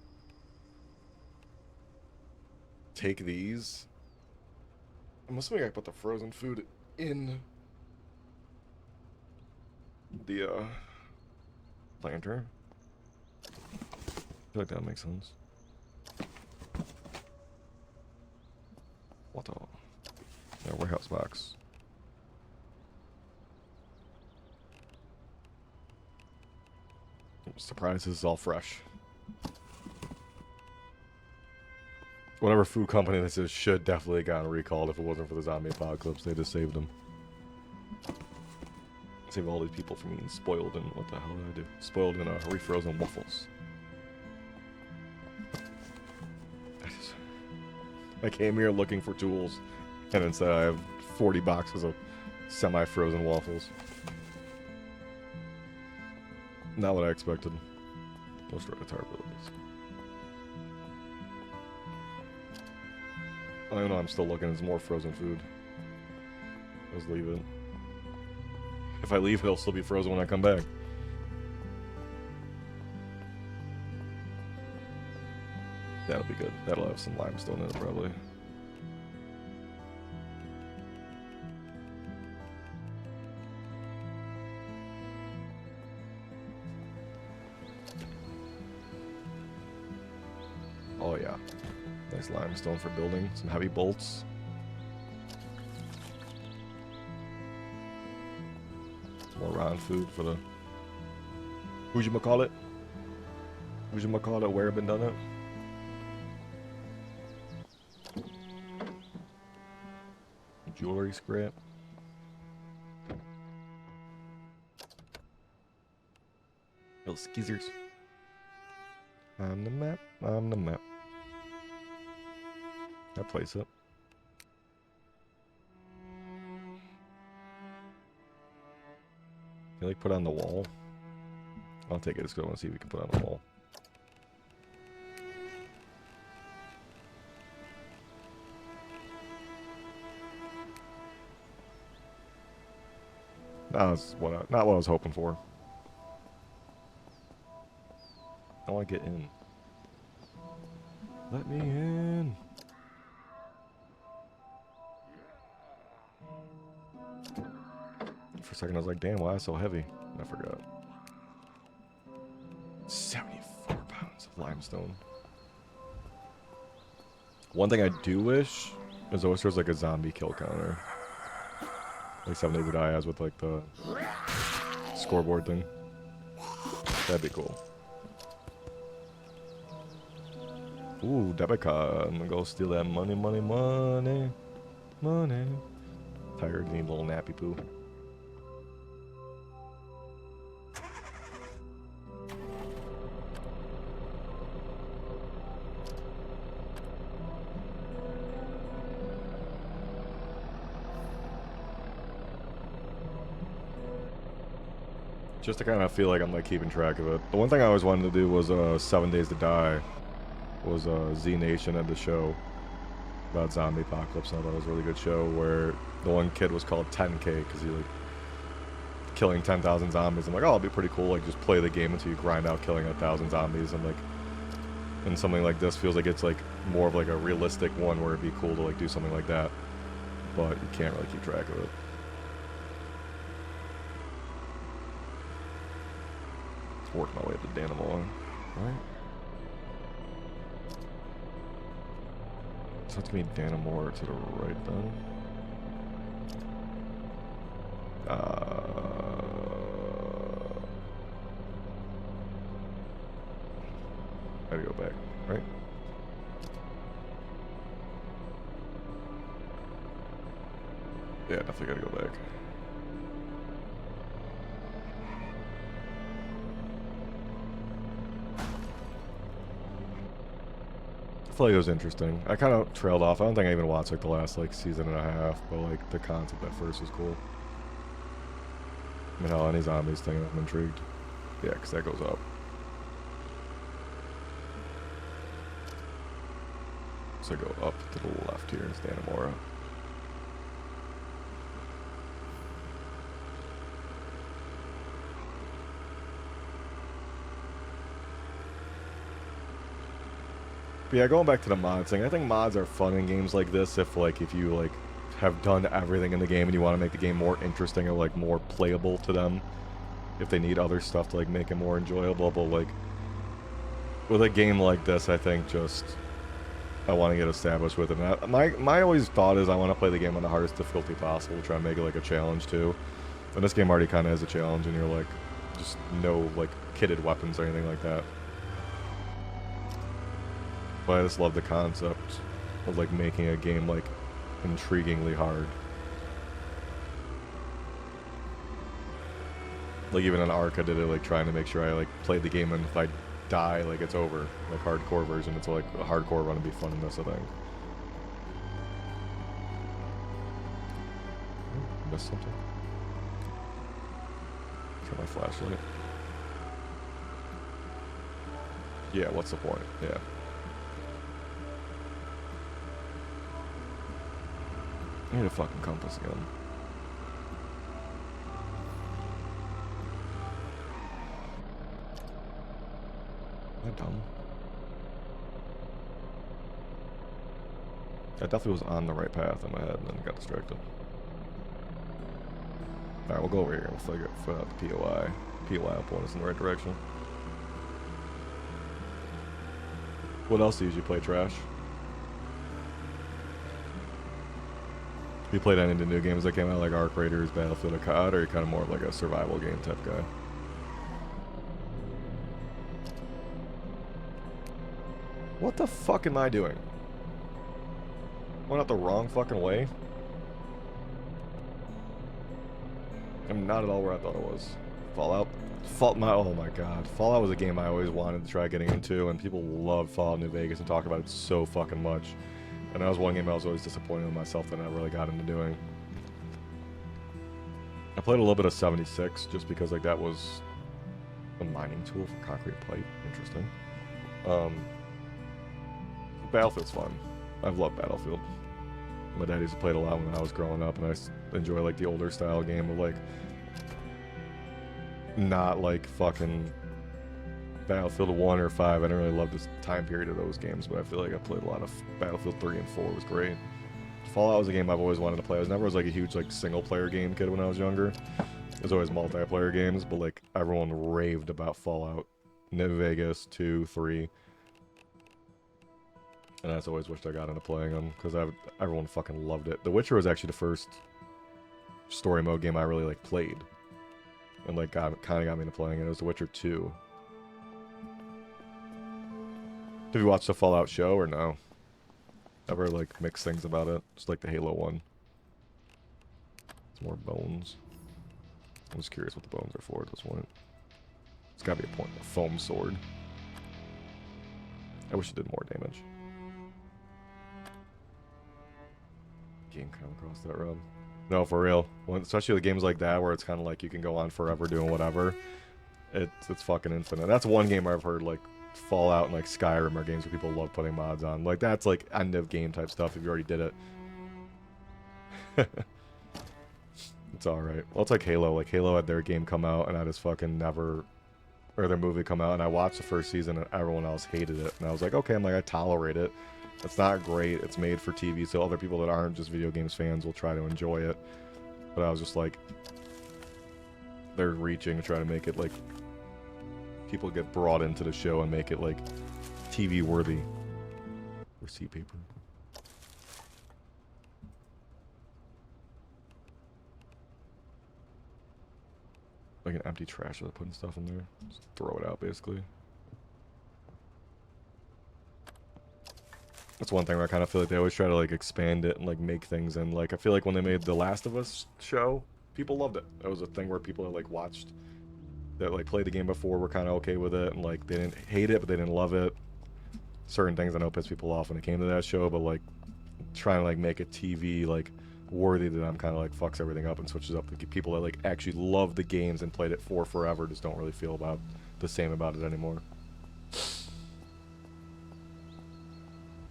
take these. I'm assuming I put the frozen food in the planter. I feel like that makes sense. What the? Yeah, warehouse box. I'm surprised this is all fresh. Whatever food company this is should definitely have gotten recalled if it wasn't for the zombie apocalypse. They just saved them. Save all these people from being spoiled and what the hell did I do? Spoiled in refrozen waffles. I came here looking for tools, and instead I have 40 boxes of semi-frozen waffles. Not what I expected. Most tarp abilities. I don't know, I'm still looking. There's more frozen food. Let's leave it. If I leave, it'll still be frozen when I come back. That'll be good. That'll have some limestone in it, probably. Oh, yeah. Nice limestone for building. Some heavy bolts. Some more round food for the... Who'd-you-ma-call-it? Who'd-you-ma-call-it? Where have been done it? Jewelry scrap. Little skizzers. I'm the map. I'm the map. I place it. you like put it on the wall? I'll take it. Let's go and see if we can put it on the wall. That's what not what I was hoping for. I want to get in. Let me in. For a second I was like, damn, why is it so heavy? And I forgot. 74 pounds of limestone. One thing I do wish is always there's like a zombie kill counter. Like 7 Days to Die has with like the scoreboard thing. That'd be cool. Ooh, debit card. I'm gonna go steal that money, money, money. Money. Tired, need a little nappy poo. Just to kind of feel like I'm like keeping track of it. The one thing I always wanted to do was 7 Days to Die. Was Z Nation at the show about zombie apocalypse. And I thought it was a really good show where the one kid was called 10K because he like killing 10,000 zombies. I'm like, oh, it'll be pretty cool. Like just play the game until you grind out killing 1,000 zombies. And like, and something like this feels like it's like more of like a realistic one where it'd be cool to like do something like that, but you can't really keep track of it. Work my way to Dannemora, right? So it's gonna be Dannemora to the right then. Gotta go back, right? Yeah, definitely gotta go back. I feel like it was interesting. I kind of trailed off. I don't think I even watched like the last like season and a half, but like the concept at first was cool. I mean, hell, any zombies thing, I'm intrigued. Yeah, because that goes up. So go up to the left here in Dannemora. But yeah, going back to the mods thing, I think mods are fun in games like this if you like have done everything in the game and you want to make the game more interesting or like more playable to them. If they need other stuff to like make it more enjoyable, but like with a game like this, I think just I want to get established with it. And my always thought is I want to play the game on the hardest difficulty possible, try and make it like a challenge too. And this game already kind of is a challenge, and you're like just no like kitted weapons or anything like that. But I just love the concept of like making a game like intriguingly hard. Like even in Ark, I did it like trying to make sure I like played the game, and if I die, like it's over. Like hardcore version, it's like a hardcore run to be fun in this, I think. Missed something. Turn my flashlight. Yeah, what's the point? Yeah. I need a fucking compass again. Am I dumb? I definitely was on the right path in my head and then got distracted. Alright, we'll go over here and we'll figure out the POI. POI will point us in the right direction. What else do you usually play, Trash? You played any of the new games that came out, like Ark Raiders, Battlefield, or COD, or are you kind of more of like a survival game type guy? What the fuck am I doing? Went out the wrong fucking way? I'm not at all where I thought it was. Fallout? Oh my god. Fallout was a game I always wanted to try getting into, and people love Fallout New Vegas and talk about it so fucking much. And that was one game I was always disappointed in myself that I never really got into doing. I played a little bit of 76 just because like that was a mining tool for concrete pipe. Interesting. Battlefield's fun. I've loved Battlefield. My dad used to play it a lot when I was growing up, and I enjoy like the older style game of like not like fucking Battlefield 1 or 5. I didn't really love this time period of those games, but I feel like I played a lot of Battlefield 3 and 4 was great. Fallout was a game I've always wanted to play. I was never like a huge like single player game kid when I was younger. It was always multiplayer games, but like everyone raved about Fallout, New Vegas 2, 3. And I just always wished I got into playing them because everyone fucking loved it. The Witcher was actually the first story mode game I really like played, and like kind of got me into playing it. It was The Witcher 2. Have you watched the Fallout show or no? Ever like mixed things about it? Just like the Halo one. It's more bones. I'm just curious what the bones are for at this point. It's gotta be a point. A foam sword. I wish it did more damage. Game come across that rub. No, for real. Especially with games like that where it's kind of like you can go on forever doing whatever. It's fucking infinite. That's one game I've heard like Fallout and like Skyrim are games where people love putting mods on. Like that's like end of game type stuff if you already did it. It's alright. Well, it's like Halo. Like Halo had their game come out and I just fucking never, or their movie come out and I watched the first season and everyone else hated it. And I was like, okay, I tolerate it. It's not great. It's made for TV, so other people that aren't just video games fans will try to enjoy it. But I was just like, they're reaching to try to make it like people get brought into the show and make it like TV worthy. Receipt paper. Like an empty trash without putting stuff in there. Just throw it out basically. That's one thing where I kind of feel like they always try to like expand it and like make things, and like I feel like when they made the Last of Us show, people loved it. That was a thing where people that like watched, that like played the game before were kind of okay with it, and like they didn't hate it but they didn't love it. Certain things I know pissed people off when it came to that show, but like trying to like make a TV like worthy to them kind of like fucks everything up and switches up the people that like actually love the games and played it for forever just don't really feel about the same about it anymore.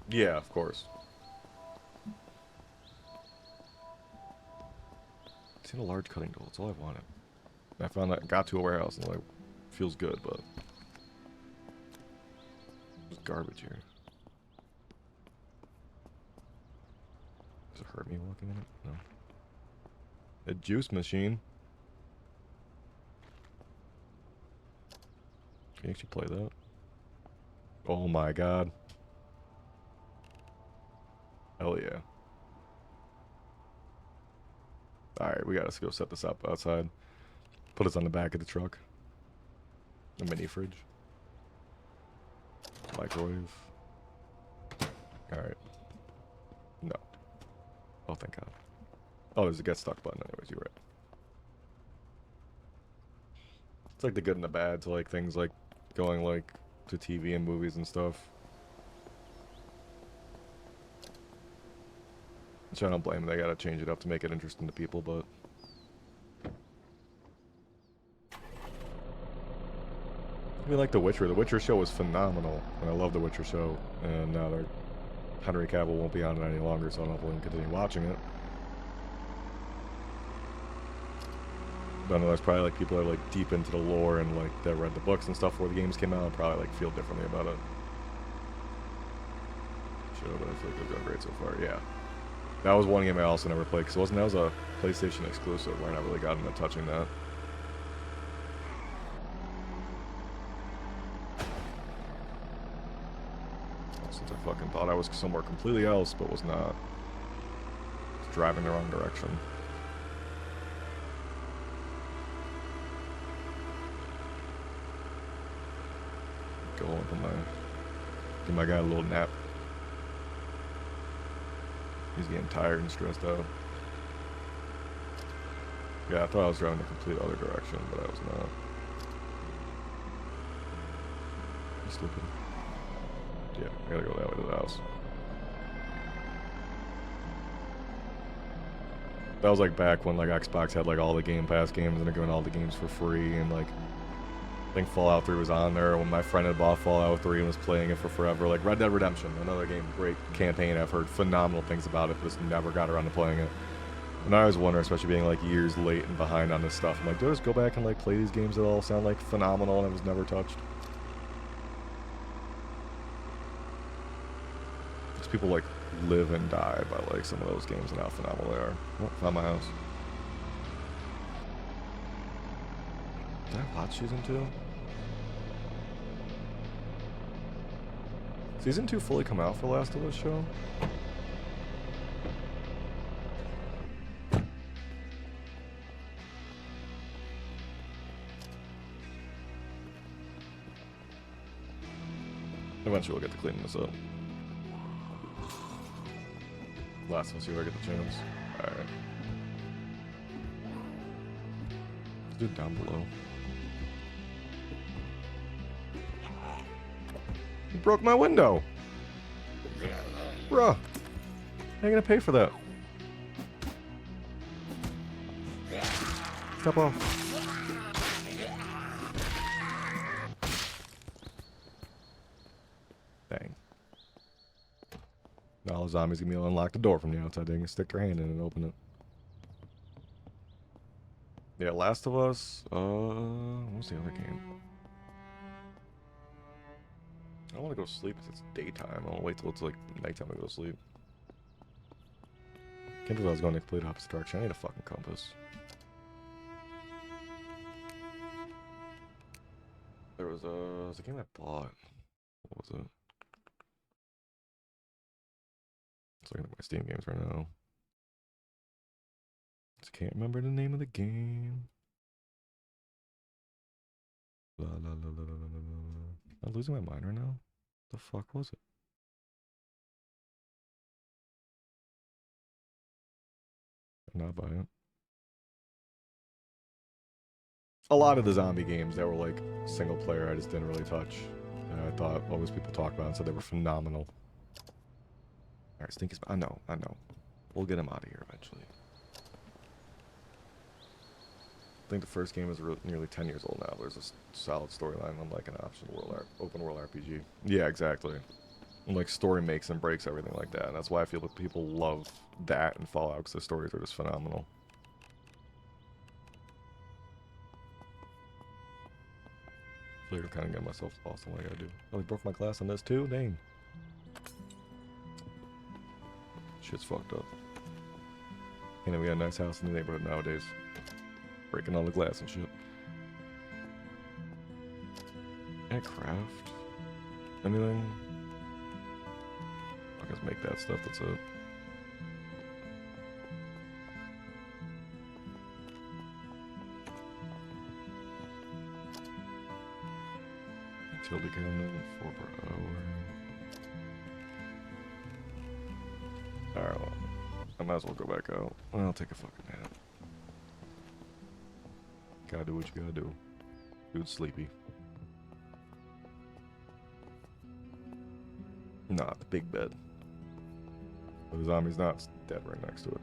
Yeah, of course. Seen a large cutting tool. That's all I wanted. I found that, got to a warehouse and like, feels good, but there's garbage here. Does it hurt me walking in it? No. A juice machine. Can you actually play that? Oh my god. Hell yeah. Alright, we gotta go set this up outside. Put us on the back of the truck. A mini fridge. Microwave. Alright. No. Oh, thank god. Oh, there's a get stuck button anyways, you're right. It's like the good and the bad to like things like going like to TV and movies and stuff. Which I don't blame them, they gotta change it up to make it interesting to people, but I mean, like The Witcher. The Witcher show was phenomenal, and I love The Witcher show, and now Henry Cavill won't be on it any longer, so I don't know if we'll continue watching it. But I know there's probably like people that are like deep into the lore and like that read the books and stuff before the games came out and probably like feel differently about it. Sure, but I feel like they've done great so far. Yeah. That was one game I also never played, because that was a PlayStation exclusive where I never really got into touching that. Since I fucking thought I was somewhere completely else, but was not. Was driving the wrong direction. Go home and give my guy a little nap. He's getting tired and stressed out. Yeah, I thought I was driving the complete other direction, but I was not. You sleeping? Yeah, I gotta go that way to the house. That was like back when like Xbox had like all the Game Pass games and they're giving all the games for free, and like I think Fallout 3 was on there when my friend had bought Fallout 3 and was playing it for forever. Like Red Dead Redemption, another game, great campaign. I've heard phenomenal things about it, but just never got around to playing it. And I always wonder, especially being like years late and behind on this stuff, I'm like, do I just go back and like play these games that all sound like phenomenal and it was never touched? Because people like live and die by like some of those games and how phenomenal they are. Oh, found my house. Did I watch season 2? Season 2 fully come out for Last of Us show? Eventually we'll get to cleaning this up. Last of Us, see if I get the chance. Alright. Let's do it down below. You broke my window! Bruh! How are you gonna pay for that? Step off. Dang. Now the zombies gonna be able to unlock the door from the outside. They can stick their hand in and open it. Yeah, Last of Us. What's the other game? I don't want to go to sleep because it's daytime. I want to wait till it's like nighttime to go to sleep. Can't believe I was going the complete opposite direction. I need a fucking compass. There was a game I bought. What was it? It's looking at my Steam games right now. Just can't remember the name of the game. La la la la la la la. I'm losing my mind right now. The fuck was it? I'm not buying it. A lot of the zombie games that were like single player, I just didn't really touch. I thought always people talk about and said they were phenomenal. Alright, Stinky's. I know. We'll get him out of here eventually. I think the first game is nearly 10 years old now. There's a solid storyline, unlike an open world RPG. Yeah, exactly. And like story makes and breaks everything like that. And that's why I feel that people love that and Fallout, because the stories are just phenomenal. I feel like I'm kind of getting myself lost on what I gotta do. Oh, he broke my glass on this too? Dang. Shit's fucked up. And then we got a nice house in the neighborhood nowadays. Breaking all the glass and shit. Can I craft anything? I guess make that stuff, that's it. Utility cabinet, 4 per hour. Alright, well, I might as well go back out. I'll take a fucking nap. Gotta do what you gotta do. Dude's sleepy. Nah, the big bed. But the zombie's not dead right next to it.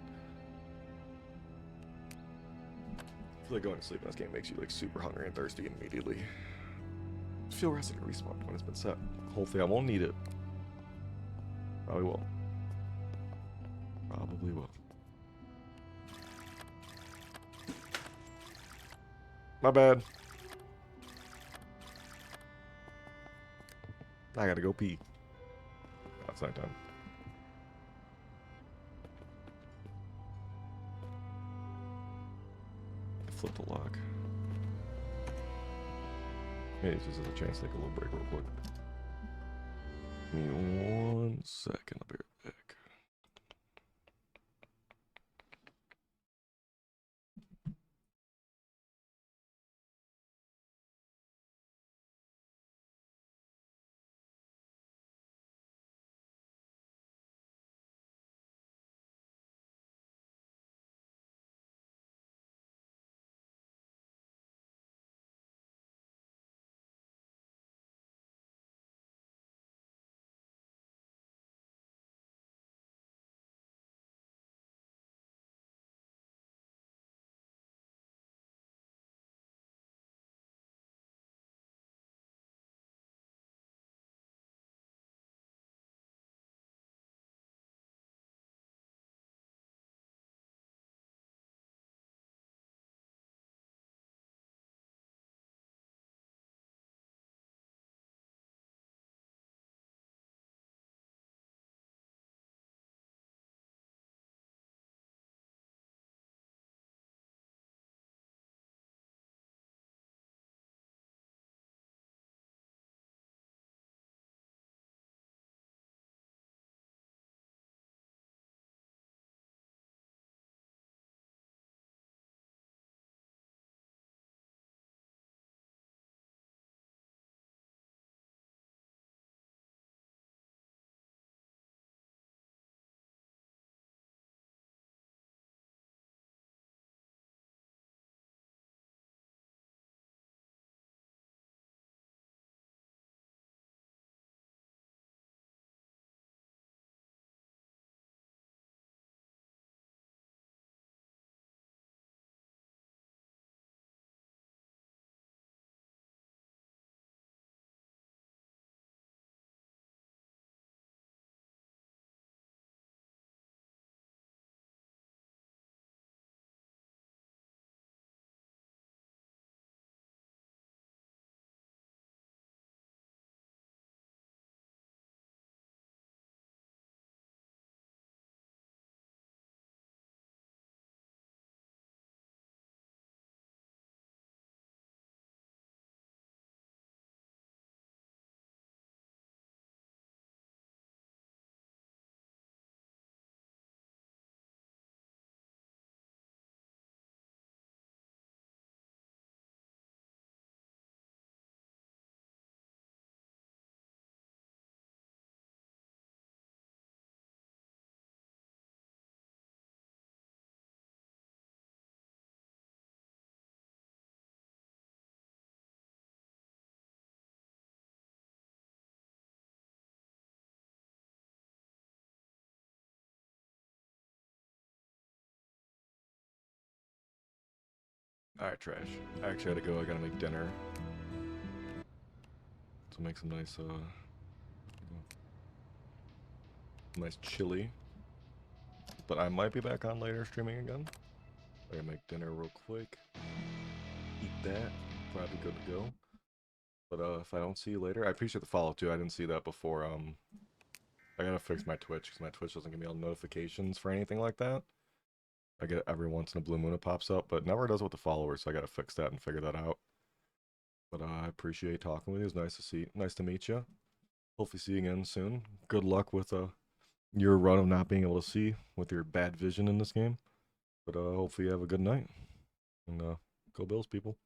I feel like going to sleep in this game makes you like super hungry and thirsty immediately. Feel rested and respawn when it's been set. Hopefully I won't need it. Probably will. Probably will. My bad. I gotta go pee. That's not done. Flip the lock. Maybe this is a chance to take a little break real quick. Give me 1 second. I'll be right back. Alright, trash. I actually had to go. I gotta make dinner. So make some nice chili. But I might be back on later streaming again. I gotta make dinner real quick. Eat that. Probably good to go. But if I don't see you later, I appreciate the follow too. I didn't see that before. I gotta fix my Twitch because my Twitch doesn't give me all notifications for anything like that. I get every once in a blue moon it pops up, but never does with the followers. So I gotta fix that and figure that out. But I appreciate talking with you. It's nice to meet you. Hopefully see you again soon. Good luck with your run of not being able to see with your bad vision in this game. But hopefully you have a good night. And go Bills, people.